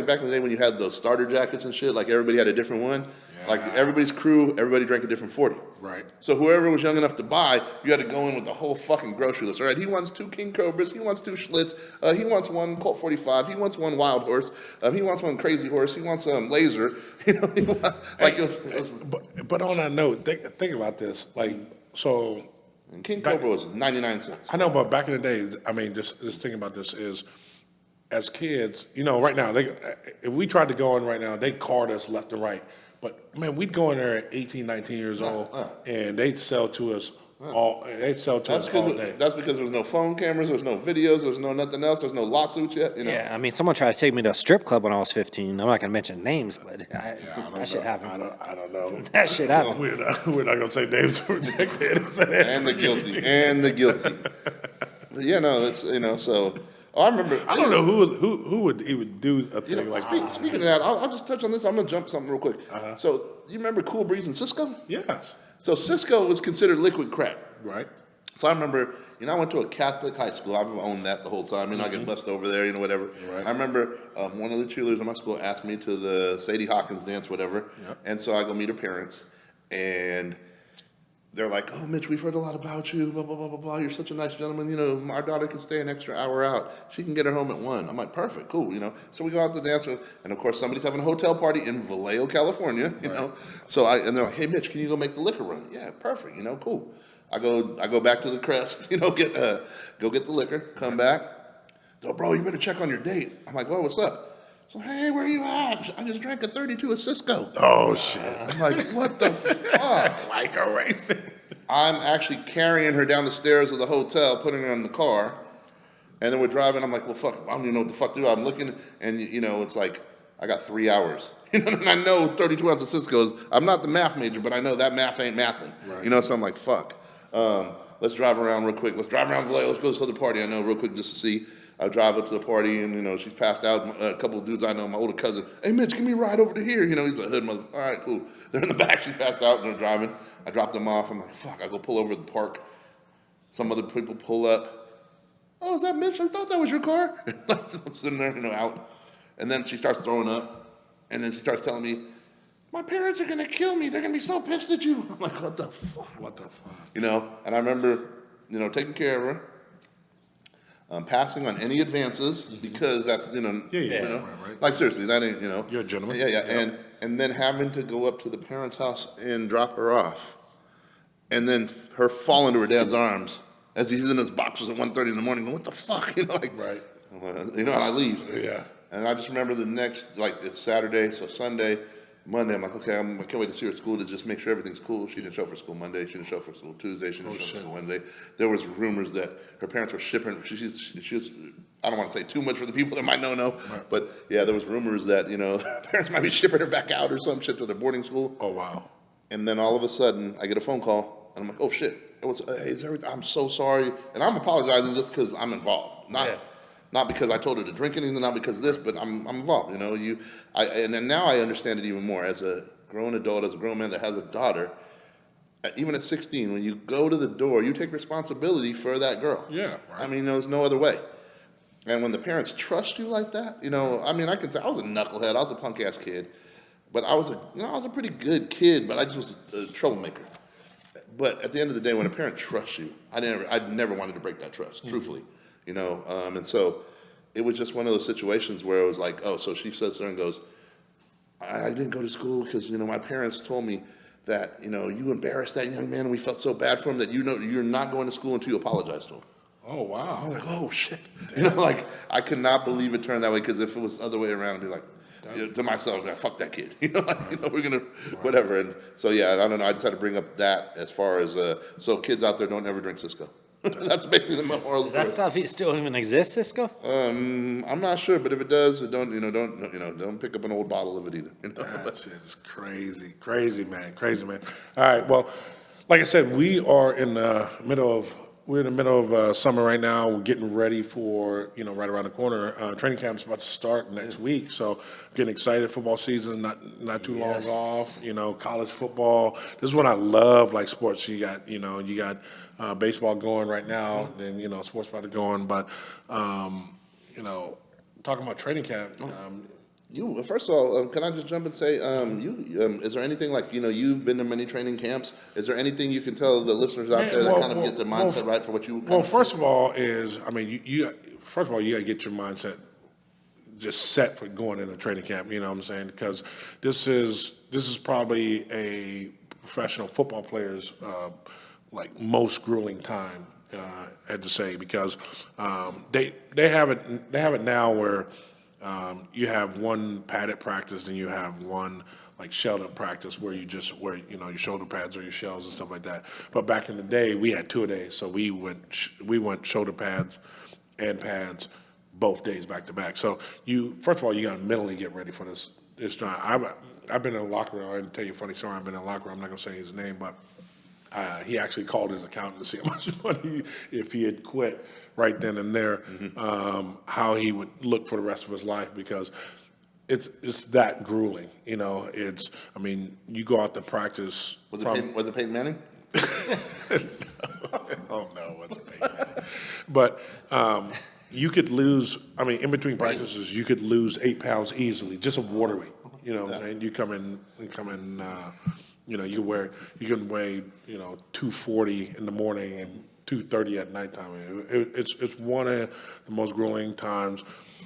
back in the day when you had those starter jackets and shit. Like everybody had a different one. Yeah. Like everybody's crew, everybody drank a different 40. Right. So whoever was young enough to buy, you had to go in with the whole fucking grocery list. All right, he wants 2 King Cobras, he wants 2 Schlitz, he wants 1 Colt 45, he wants 1 Wild Horse, he wants 1 Crazy Horse, he wants Laser. But on that note, think about this. So. And King Cobra was 99 cents. I know, but back in the days, just thinking about this is, as kids, right now, if we tried to go in right now, they card us left and right. But man, we'd go in there at 18, 19 years old, and they'd sell to us all. They'd sell to us all day. That's because there's no phone cameras, there's no videos, there's no nothing else, there's no lawsuits yet. Yeah, I mean, someone tried to take me to a strip club when I was 15. I'm not going to mention names, but that shit happened. I don't know. That shit happened. We're not going to say names to protect it. And the guilty. But yeah, no, it's so. Oh, I remember. I don't know who would even do a thing like that. Speaking of that, I'll just touch on this. I'm gonna jump something real quick. So you remember Cool Breeze and Cisco? Yes. So Cisco was considered liquid crack. Right. So I remember, I went to a Catholic high school. I've owned that the whole time. I get bussed over there, whatever. Right. I remember one of the cheerleaders in my school asked me to the Sadie Hawkins dance, whatever. Yep. And so I go meet her parents, and they're like, oh, Mitch, we've heard a lot about you, blah, blah, blah, blah, blah. You're such a nice gentleman. You know, our daughter can stay an extra hour out. She can get her home at 1. I'm like, perfect, cool, you know. So we go out to dance, and of course, somebody's having a hotel party in Vallejo, California, you know. So and they're like, hey, Mitch, can you go make the liquor run? Yeah, perfect, you know, cool. I go back to the Crest, you know, go get the liquor, come back. So, bro, you better check on your date. I'm like, well, what's up? So, hey, where you at? I just drank a 32 of Cisco. Oh, shit. I'm like, what the fuck? Like a racing. I'm actually carrying her down the stairs of the hotel, putting her in the car, and then we're driving. I'm like, well, fuck, I don't even know what the fuck to do. I'm looking, and, you know, it's like, I got 3 hours. You know, and I know 32 ounces of Cisco's. I'm not the math major, but I know that math ain't mathing. Right. You know, so I'm like, fuck. Let's drive around real quick. Let's drive around Vallejo. Let's go to this other party I know real quick just to see. I drive up to the party, and, you know, she's passed out. A couple of dudes I know, my older cousin, hey, Mitch, give me a ride over to here. You know, he's a hood mother. All right, cool. They're in the back. She passed out, and they're driving. I drop them off. I'm like, fuck, I go pull over at the park. Some other people pull up. Oh, is that Mitch? I thought that was your car. I'm sitting there, you know, out. And then she starts throwing up. And then she starts telling me, my parents are going to kill me. They're going to be so pissed at you. I'm like, what the fuck? What the fuck? You know, and I remember, you know, taking care of her. Passing on any advances because that's, you know, you know, right. Like seriously, that ain't, you know. You're a gentleman. Yeah. And then having to go up to the parents' house and drop her off. And then her fall into her dad's arms as he's in his boxers at 1:30 in the morning going, what the fuck? You know, like, Right. You know, and I leave. Yeah. And I just remember the next, like, it's Saturday, so Sunday, Monday, I'm like, okay, I can't wait to see her at school to just make sure everything's cool. She didn't show up for school Monday. She didn't show up for school Tuesday. She didn't show up for school Wednesday. There was rumors that her parents were shipping. She was, I don't want to say too much for the people that might know, Right. but yeah, there was rumors that, you know, her parents might be shipping her back out or some shit to their boarding school. Oh, wow. And then all of a sudden, I get a phone call, and I'm like, oh shit, hey, is everything? I'm so sorry, and I'm apologizing just because I'm involved, not because I told her to drink anything, not because of this, but I'm involved. You know, and then now I understand it even more as a grown adult, as a grown man that has a daughter. Even at 16, when you go to the door, you take responsibility for that girl. Yeah, right. I mean, there's no other way. And when the parents trust you like that, you know, I mean, I can say I was a knucklehead, I was a punk ass kid, but I was a pretty good kid, but I just was a troublemaker. But at the end of the day, when a parent trusts you, I never wanted to break that trust, truthfully, you know. And so it was just one of those situations where it was like, oh, so she says there and goes, I didn't go to school because, you know, my parents told me that, you know, you embarrassed that young man and we felt so bad for him that, you know, you're not going to school until you apologize to him. Oh, wow. I was like, oh, shit. Damn. You know, like, I could not believe it turned that way because if it was the other way around, I'd be like, you know, to myself, fuck that kid. You know, like, you know, we're going to, whatever. And so, yeah, I don't know. I just had to bring up that as far as, so kids out there, don't ever drink Cisco. That's basically the moral. Does that stuff still even exist, Cisco? I'm not sure, but if it does, don't pick up an old bottle of it either. You know? That's it's crazy, man. All right, well, like I said, we're in the middle of summer right now. We're getting ready for, you know, right around the corner. Training camp's about to start next week, so getting excited. Football season not too long off. You know, college football. This is what I love, like sports. You got baseball going right now, then, you know, sports about to go on. But, you know, talking about training camp. First of all, can I just jump and say, is there anything like, you know, you've been to many training camps. Is there anything you can tell the listeners out there that kind of get their mindset right for what you? First of all, you got to get your mindset just set for going into training camp. You know what I'm saying? Because this is probably a professional football player's like most grueling time, I had to say, because they have it now where you have one padded practice and you have one like shelled practice where you just wear, you know, your shoulder pads or your shells and stuff like that. But back in the day, we had 2 a day, so we went shoulder pads and pads both days back to back. So first of all, you got to mentally get ready for this time. I've been in a locker room. I can tell you a funny story. I've been in a locker room. I'm not gonna say his name, but he actually called his accountant to see how much money, if he had quit right then and there, how he would look for the rest of his life, because it's that grueling. You know, you go out to practice. Was it Peyton Manning? Oh no, it wasn't Peyton Manning. But you could lose. In between practices, you could lose 8 pounds easily, just of water weight. You know what I'm saying? You come in you can weigh 240 in the morning and 230 at nighttime. It's one of the most grueling times,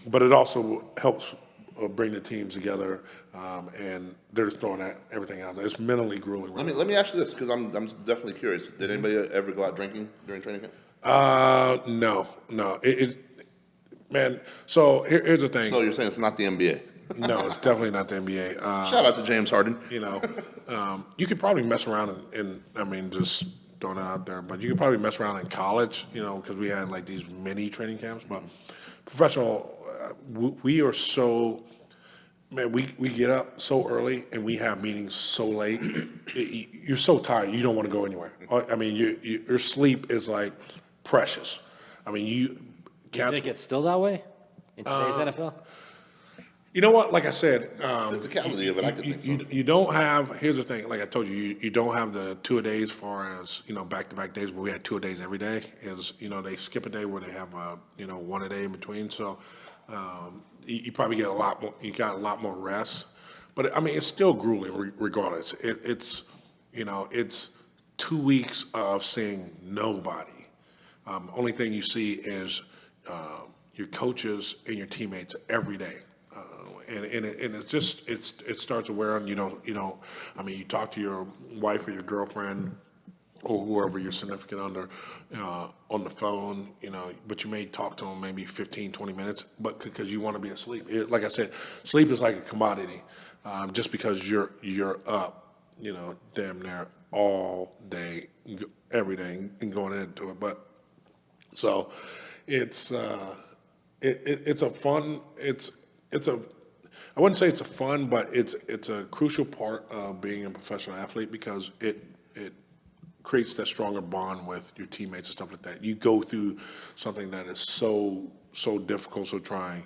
but it also helps bring the teams together, and they're just throwing everything out there. It's mentally grueling. Let me ask you this, because I'm definitely curious. Did anybody ever go out drinking during training camp? No. Man, so here's the thing. So you're saying it's not the NBA? No, it's definitely not the NBA. Shout out to James Harden. You could probably mess around just throwing it out there, but you could probably mess around in college, because we had like these mini training camps. But professional, we are so, man, we get up so early and we have meetings so late. You're so tired, you don't want to go anywhere. I mean, your sleep is like precious. I mean, You think it's still that way in today's NFL? You know what? Like I said, Physicality of it, I could think so. you don't have. Here's the thing. Like I told you, you don't have the 2 a days as far as back-to-back days. Where we had 2 a days every day. Is they skip a day where they have 1 a day in between. So you probably get a lot more. You got a lot more rest. But I mean, it's still grueling regardless. It's 2 weeks of seeing nobody. Only thing you see is your coaches and your teammates every day. And it's just it starts to wear on. I mean, you talk to your wife or your girlfriend or whoever your significant other on the phone, but you may talk to them maybe 15, 20 minutes, but because you want to be asleep. Like I said, sleep is like a commodity, just because you're up, damn near all day, every day, and going into it. But so it's a fun. I wouldn't say it's a fun, but it's a crucial part of being a professional athlete because it creates that stronger bond with your teammates and stuff like that. You go through something that is so difficult, so trying.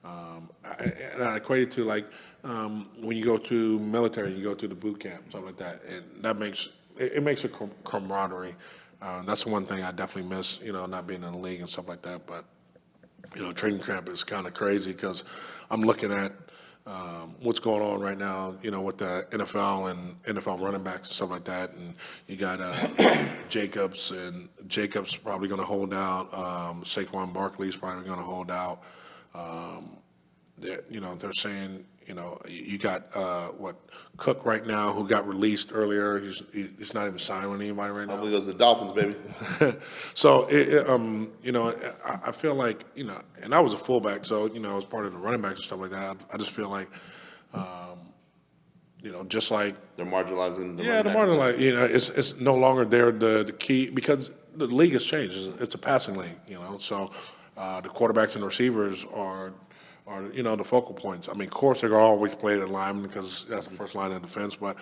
And I equate it to like when you go to military, you go to the boot camp, something like that, and that makes a camaraderie. That's the one thing I definitely miss, not being in the league and stuff like that. But training camp is kind of crazy because I'm looking at what's going on right now, with the NFL and NFL running backs and stuff like that. And you got Jacobs probably going to hold out. Saquon Barkley's probably going to hold out. They're saying, you got Cook right now who got released earlier. He's not even signed with anybody right now. Hopefully goes to the Dolphins, baby. So I feel like and I was a fullback, so as part of the running backs and stuff like that. I just feel like just like They're marginalizing. they're marginalized. It's no longer the key because the league has changed. It's a passing league, So the quarterbacks and receivers are the focal points. I mean, of course, they're going to always play the lineman because that's the first line of defense. But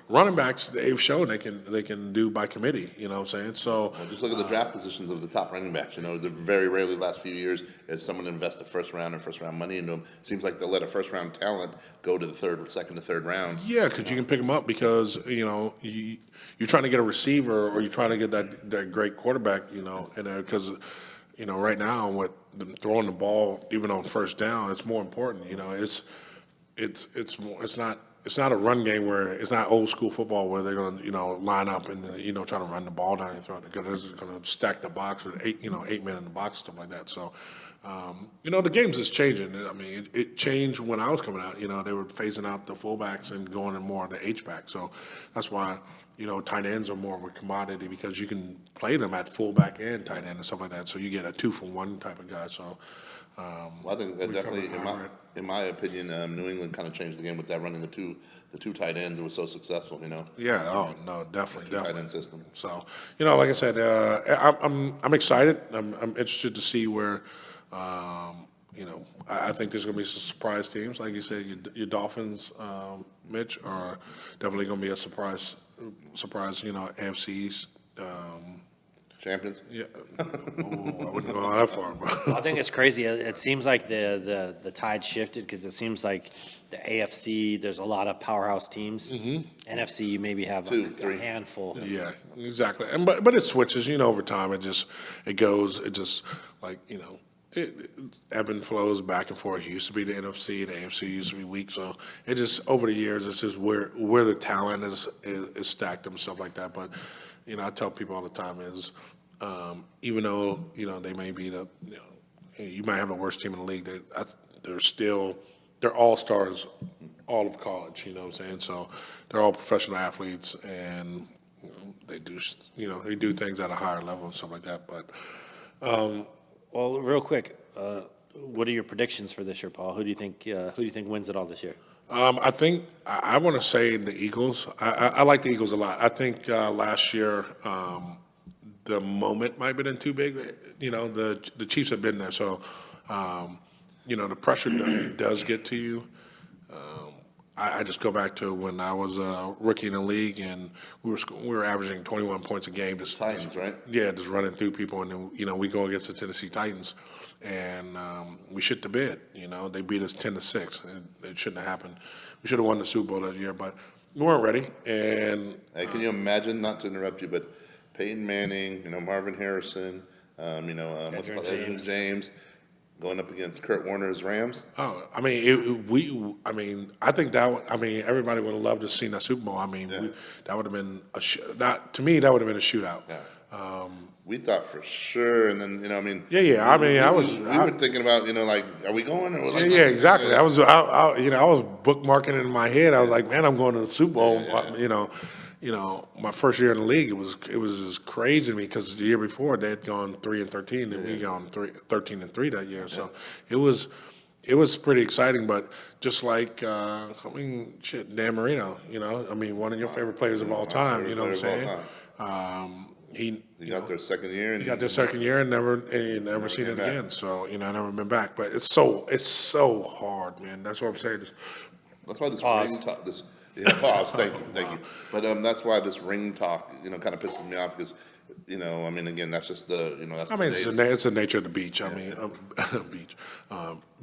running backs, they've shown they can do by committee. You know what I'm saying? So Just look at the draft positions of the top running backs. They're very rarely the last few years has someone invest a first round money into them. Seems like they'll let a first round talent go to the second to third round. Yeah, because you can pick them up because you're trying to get a receiver or you're trying to get that great quarterback. And because right now with them throwing the ball even on first down, it's more important. It's not a run game where it's not old school football where they're going to line up and try to run the ball down your throat because it's going to stack the box with 8 men in the box, stuff like that. So the games is changing. I mean, it changed when I was coming out. They were phasing out the fullbacks and going in more of the H-back. So that's why tight ends are more of a commodity because you can play them at fullback and tight end and stuff like that. So you get a 2-for-1 type of guy. So. I think that definitely, in my opinion, New England kind of changed the game with that running the two tight ends. It was so successful, Yeah. Oh no, definitely. Tight end system. So, like I said, I'm excited. I'm interested to see where, I think there's going to be some surprise teams. Like you said, your Dolphins, Mitch, are definitely going to be a surprise. AFC's. Champions? Yeah, I wouldn't go that far. But. I think it's crazy. It seems like the tide shifted because it seems like the AFC, there's a lot of powerhouse teams. Mm-hmm. NFC, you maybe have a handful. Yeah, exactly. But it switches. Over time, it goes. It just like it ebb and flows back and forth. It used to be the NFC, the AFC used to be weak. So it just over the years, it's just where the talent is stacked and stuff like that. But I tell people all the time is even though they may be you might have the worst team in the league. They're all stars, all of college. You know what I'm saying? So they're all professional athletes and they do things at a higher level and stuff like that. But Well, real quick, what are your predictions for this year, Paul? Who do you think wins it all this year? I think I want to say the Eagles. I like the Eagles a lot. I think last year the moment might have been too big. The Chiefs have been there, so the pressure does get to you. I just go back to when I was a rookie in the league, and we were averaging 21 points a game. Titans, right? Yeah, just running through people, and then we go against the Tennessee Titans, and we shit the bed. They beat us 10-6. It shouldn't have happened. We should have won the Super Bowl that year, but we weren't ready. And Hey, can you imagine? Not to interrupt you, but Peyton Manning, Marvin Harrison, Edgerrin James. Going up against Kurt Warner's Rams. Oh, I mean, I think everybody would have loved to have seen that Super Bowl. I mean, that would have been to me, that would have been a shootout. Yeah. We thought for sure, and then Yeah. I mean, we were thinking about like, are we going? Or like, yeah, exactly. I was bookmarking it in my head. I was like, man, I'm going to the Super Bowl. My first year in the league, it was just crazy to me because the year before they had gone 3-13, and we gone 13-3 that year. So it was pretty exciting. But just like Dan Marino, one of your favorite players of all time. You know what I'm saying? He got their second year. He got their second year and never seen it again. So never been back. But it's so hard, man. That's what I'm saying. That's why this ring talk, pause. Thank you. But that's why this ring talk, kind of pisses me off because, again, that's just the, that's it's the nature of the beach.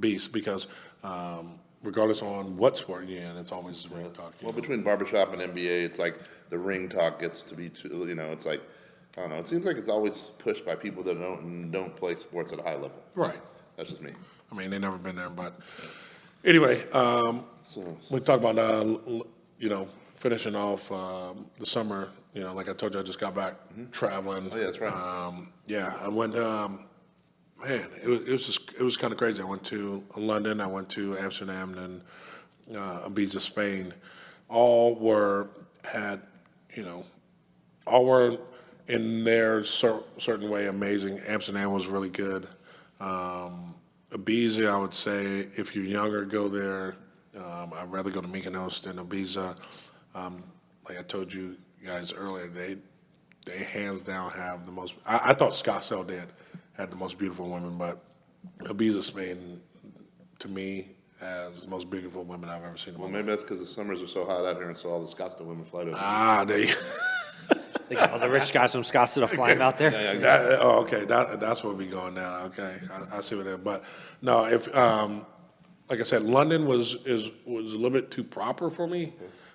Beast because regardless on what sport you're in, it's always ring talk. Well, between barbershop and NBA, it's like the ring talk gets to be too, it's like, I don't know. It seems like it's always pushed by people that don't play sports at a high level. Right. That's just me. I mean, they've never been there, but anyway, we talked about finishing off the summer. Like I told you, I just got back traveling. Oh yeah, that's right. I went. Man, it was kind of crazy. I went to London. I went to Amsterdam, and Ibiza, Spain. All were in their certain way amazing. Amsterdam was really good. Ibiza, I would say, if you're younger, go there. I'd rather go to Mykonos than Ibiza. Like I told you guys earlier, they hands down have the most. I thought Scottsdale had the most beautiful women, but Ibiza, Spain, to me, has the most beautiful women I've ever seen. Well, maybe that's because the summers are so hot out here, and so all the Scottsdale women fly to. They got all the rich guys from Scottsdale flying out there. Okay. That's where we going now. Okay, I see what that. But no, if like I said, London was a little bit too proper for me.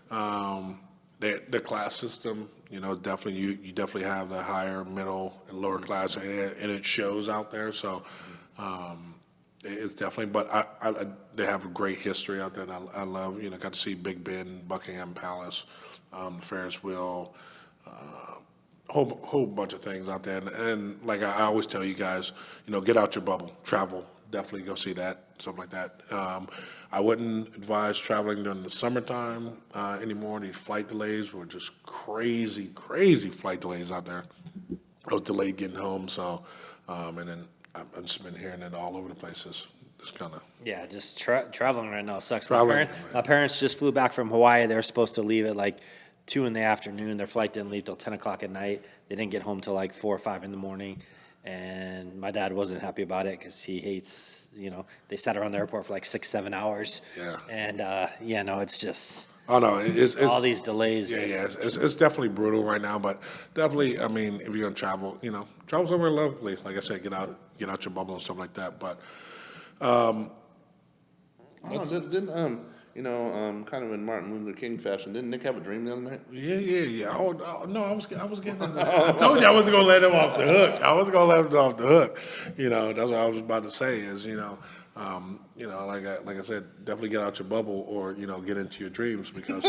The class system, definitely you definitely have the higher, middle, and lower class, and it shows out there. So it's definitely. But they have a great history out there. And I love got to see Big Ben, Buckingham Palace, Ferris wheel. Whole bunch of things out there, and like I always tell you guys, get out your bubble, travel, definitely go see that, something like that. I wouldn't advise traveling during the summertime anymore. These flight delays were just crazy flight delays out there. I was delayed getting home, so and then I've just been hearing it all over the places. It's kind of just traveling right now sucks. Traveling. My parents just flew back from Hawaii. They were supposed to leave at like 2 in the afternoon. Their flight didn't leave till 10 o'clock at night. They didn't get home till like 4 or 5 in the morning. And my dad wasn't happy about it because he hates, they sat around the airport for like 6-7 hours. Yeah. And, it's just. Oh no, it's all these delays. It's definitely brutal right now, but definitely, I mean, if you're gonna travel, travel somewhere lovely. Like I said, get out your bubble and stuff like that. But didn't kind of in Martin Luther King fashion, didn't Nick have a dream the other night? Yeah. No, I was getting. I told you I wasn't gonna let him off the hook. I wasn't gonna let him off the hook. That's what I was about to say. Is like I said, definitely get out your bubble, or get into your dreams, because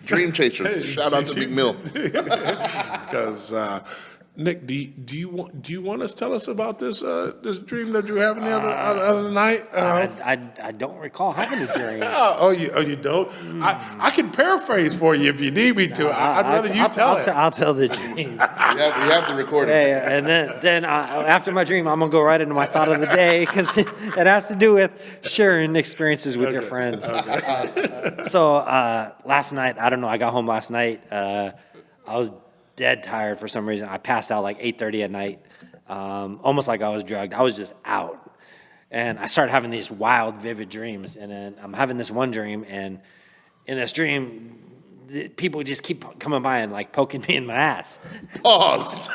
Dream chasers. Shout out to Big Mill. because. Nick, do you want us to tell us about this dream that you were having the other night? I don't recall having a dream. You don't? I can paraphrase for you if you need me to. I'd rather you tell it. I'll tell the dream. We have the recording. Yeah, and then after my dream, I'm gonna go right into my thought of the day, because it has to do with sharing experiences with your friends. So last night, I don't know. I got home last night. I was dead tired for some reason. I passed out like 8:30 at night, almost like I was drugged. I was just out, and I started having these wild, vivid dreams. And then I'm having this one dream, and in this dream, people just keep coming by and like poking me in my ass. Pause.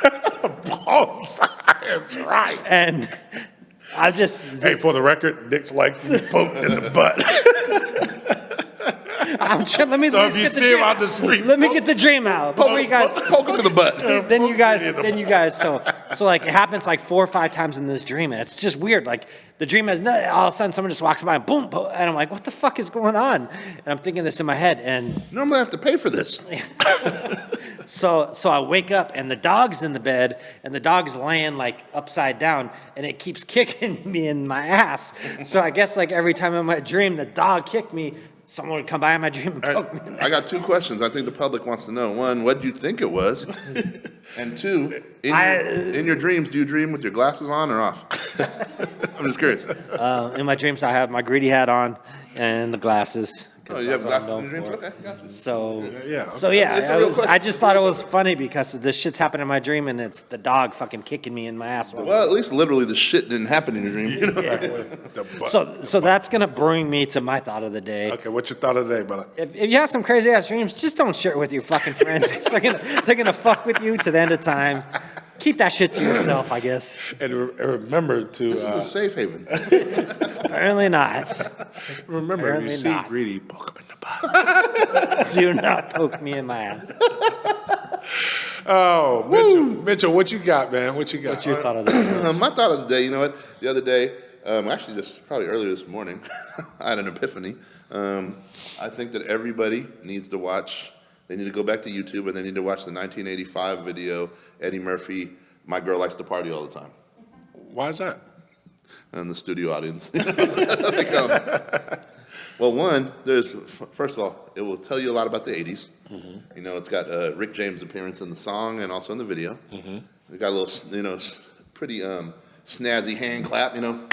Pause. That's right. And I just Hey, for the record, Nick's like poked in the butt. let me So if you see him out the street, let me get the dream out before you guys. Poke him in the butt. Then you guys. So like it happens like 4 or 5 times in this dream, and it's just weird. Like the dream has all of a sudden someone just walks by and boom, and I'm like, what the fuck is going on? And I'm thinking this in my head, and Normally I have to pay for this. so I wake up, and the dog's in the bed, and the dog's laying like upside down, and it keeps kicking me in my ass. So I guess like every time in my dream the dog kicked me, someone would come by in my dream and poke me in the I got 2 questions I think the public wants to know. 1, what do you think it was? And 2, in your dreams, do you dream with your glasses on or off? I'm just curious. In my dreams, I have my greedy hat on and the glasses. Oh, you have glasses in your dreams? Okay, gotcha. So It's a real question. I just thought it was funny because this shit's happened in my dream, and it's the dog fucking kicking me in my ass. Well, at least literally the shit didn't happen in your dream. the butt. So that's gonna bring me to my thought of the day. Okay, what's your thought of the day, brother? If you have some crazy ass dreams, just don't share it with your fucking friends, because they're gonna fuck with you to the end of time. Keep that shit to yourself, I guess. And remember to This is a safe haven. Apparently not. remember if you Apparently see not. greedy, poke him in the butt. Do not poke me in my ass. Oh, Mitchell, what you got, man? What you got? What's your thought of the day? My thought of the day, you know what? The other day, actually just probably earlier this morning, I had an epiphany. I think that everybody needs to watch, they need to go back to YouTube, and they need to watch the 1985 video, Eddie Murphy, My Girl Likes to Party All the Time. Why is that? And the studio audience. Well, one, first of all, it will tell you a lot about the 80s. Mm-hmm. It's got Rick James' appearance in the song and also in the video. Mm-hmm. It got a little, pretty snazzy hand clap, when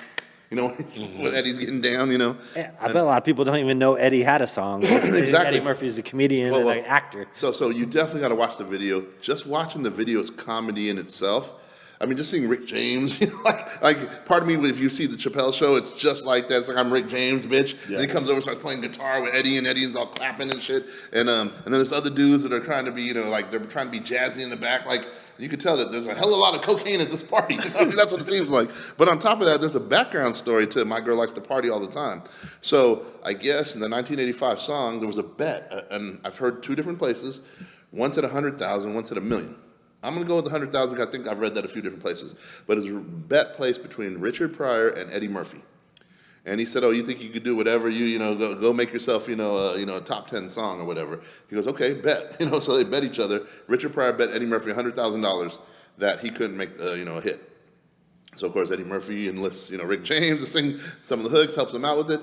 Eddie's getting down, Yeah, I bet a lot of people don't even know Eddie had a song. Exactly. Eddie Murphy's a comedian and an actor. So you definitely got to watch the video. Just watching the video is comedy in itself. I mean, just seeing Rick James, like part of me, if you see the Chappelle Show, it's just like that. It's like, I'm Rick James, bitch. Yeah. And he comes over, starts playing guitar with Eddie, and Eddie's all clapping and shit. And then there's other dudes that are trying to be, they're trying to be jazzy in the back. Like, you could tell that there's a hell of a lot of cocaine at this party. I mean, that's what it seems like. But on top of that, there's a background story to My Girl Likes to Party All the Time. So I guess in the 1985 song, there was a bet, and I've heard 2 different places. One said 100,000, one said $1 million. I'm going to go with the 100,000. I think I've read that a few different places. But it's a bet placed between Richard Pryor and Eddie Murphy. And he said, "Oh, you think you could do whatever? Go make yourself, a top 10 song or whatever." He goes, "Okay, bet." So they bet each other. Richard Pryor bet Eddie Murphy $100,000 that he couldn't make, a hit. So of course Eddie Murphy enlists, Rick James to sing some of the hooks, helps him out with it.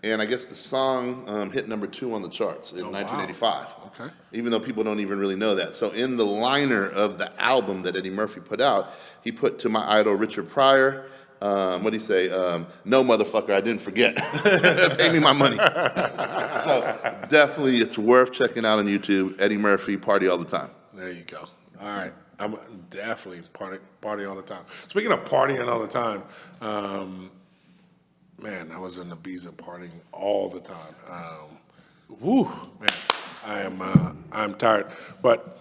And I guess the song hit number 2 on the charts in 1985. Wow. Okay. Even though people don't even really know that. So in the liner of the album that Eddie Murphy put out, he put to my idol Richard Pryor, what did he say? "No, motherfucker, I didn't forget. Pay me my money." So definitely it's worth checking out on YouTube. Eddie Murphy, Party All the Time. There you go. All right. I'm definitely party all the time. Speaking of partying all the time, man, I was in Ibiza partying all the time. Man, I'm tired. But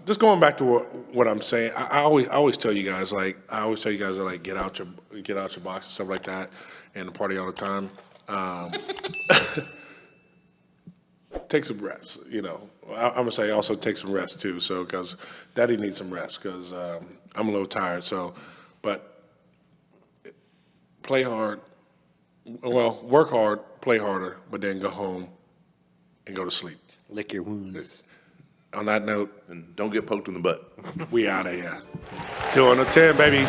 just going back to what I'm saying, I always tell you guys, that get out your box and stuff like that, and party all the time. Take some rest, you know. I'm gonna say also take some rest too, so because Daddy needs some rest because I'm a little tired. So, but play hard. Well, work hard, play harder, but then go home and go to sleep. Lick your wounds. On that note, And don't get poked in the butt. we out of here. 2 on the 10, baby.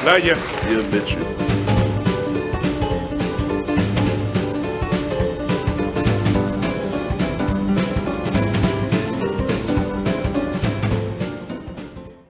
Love you. You a bitch.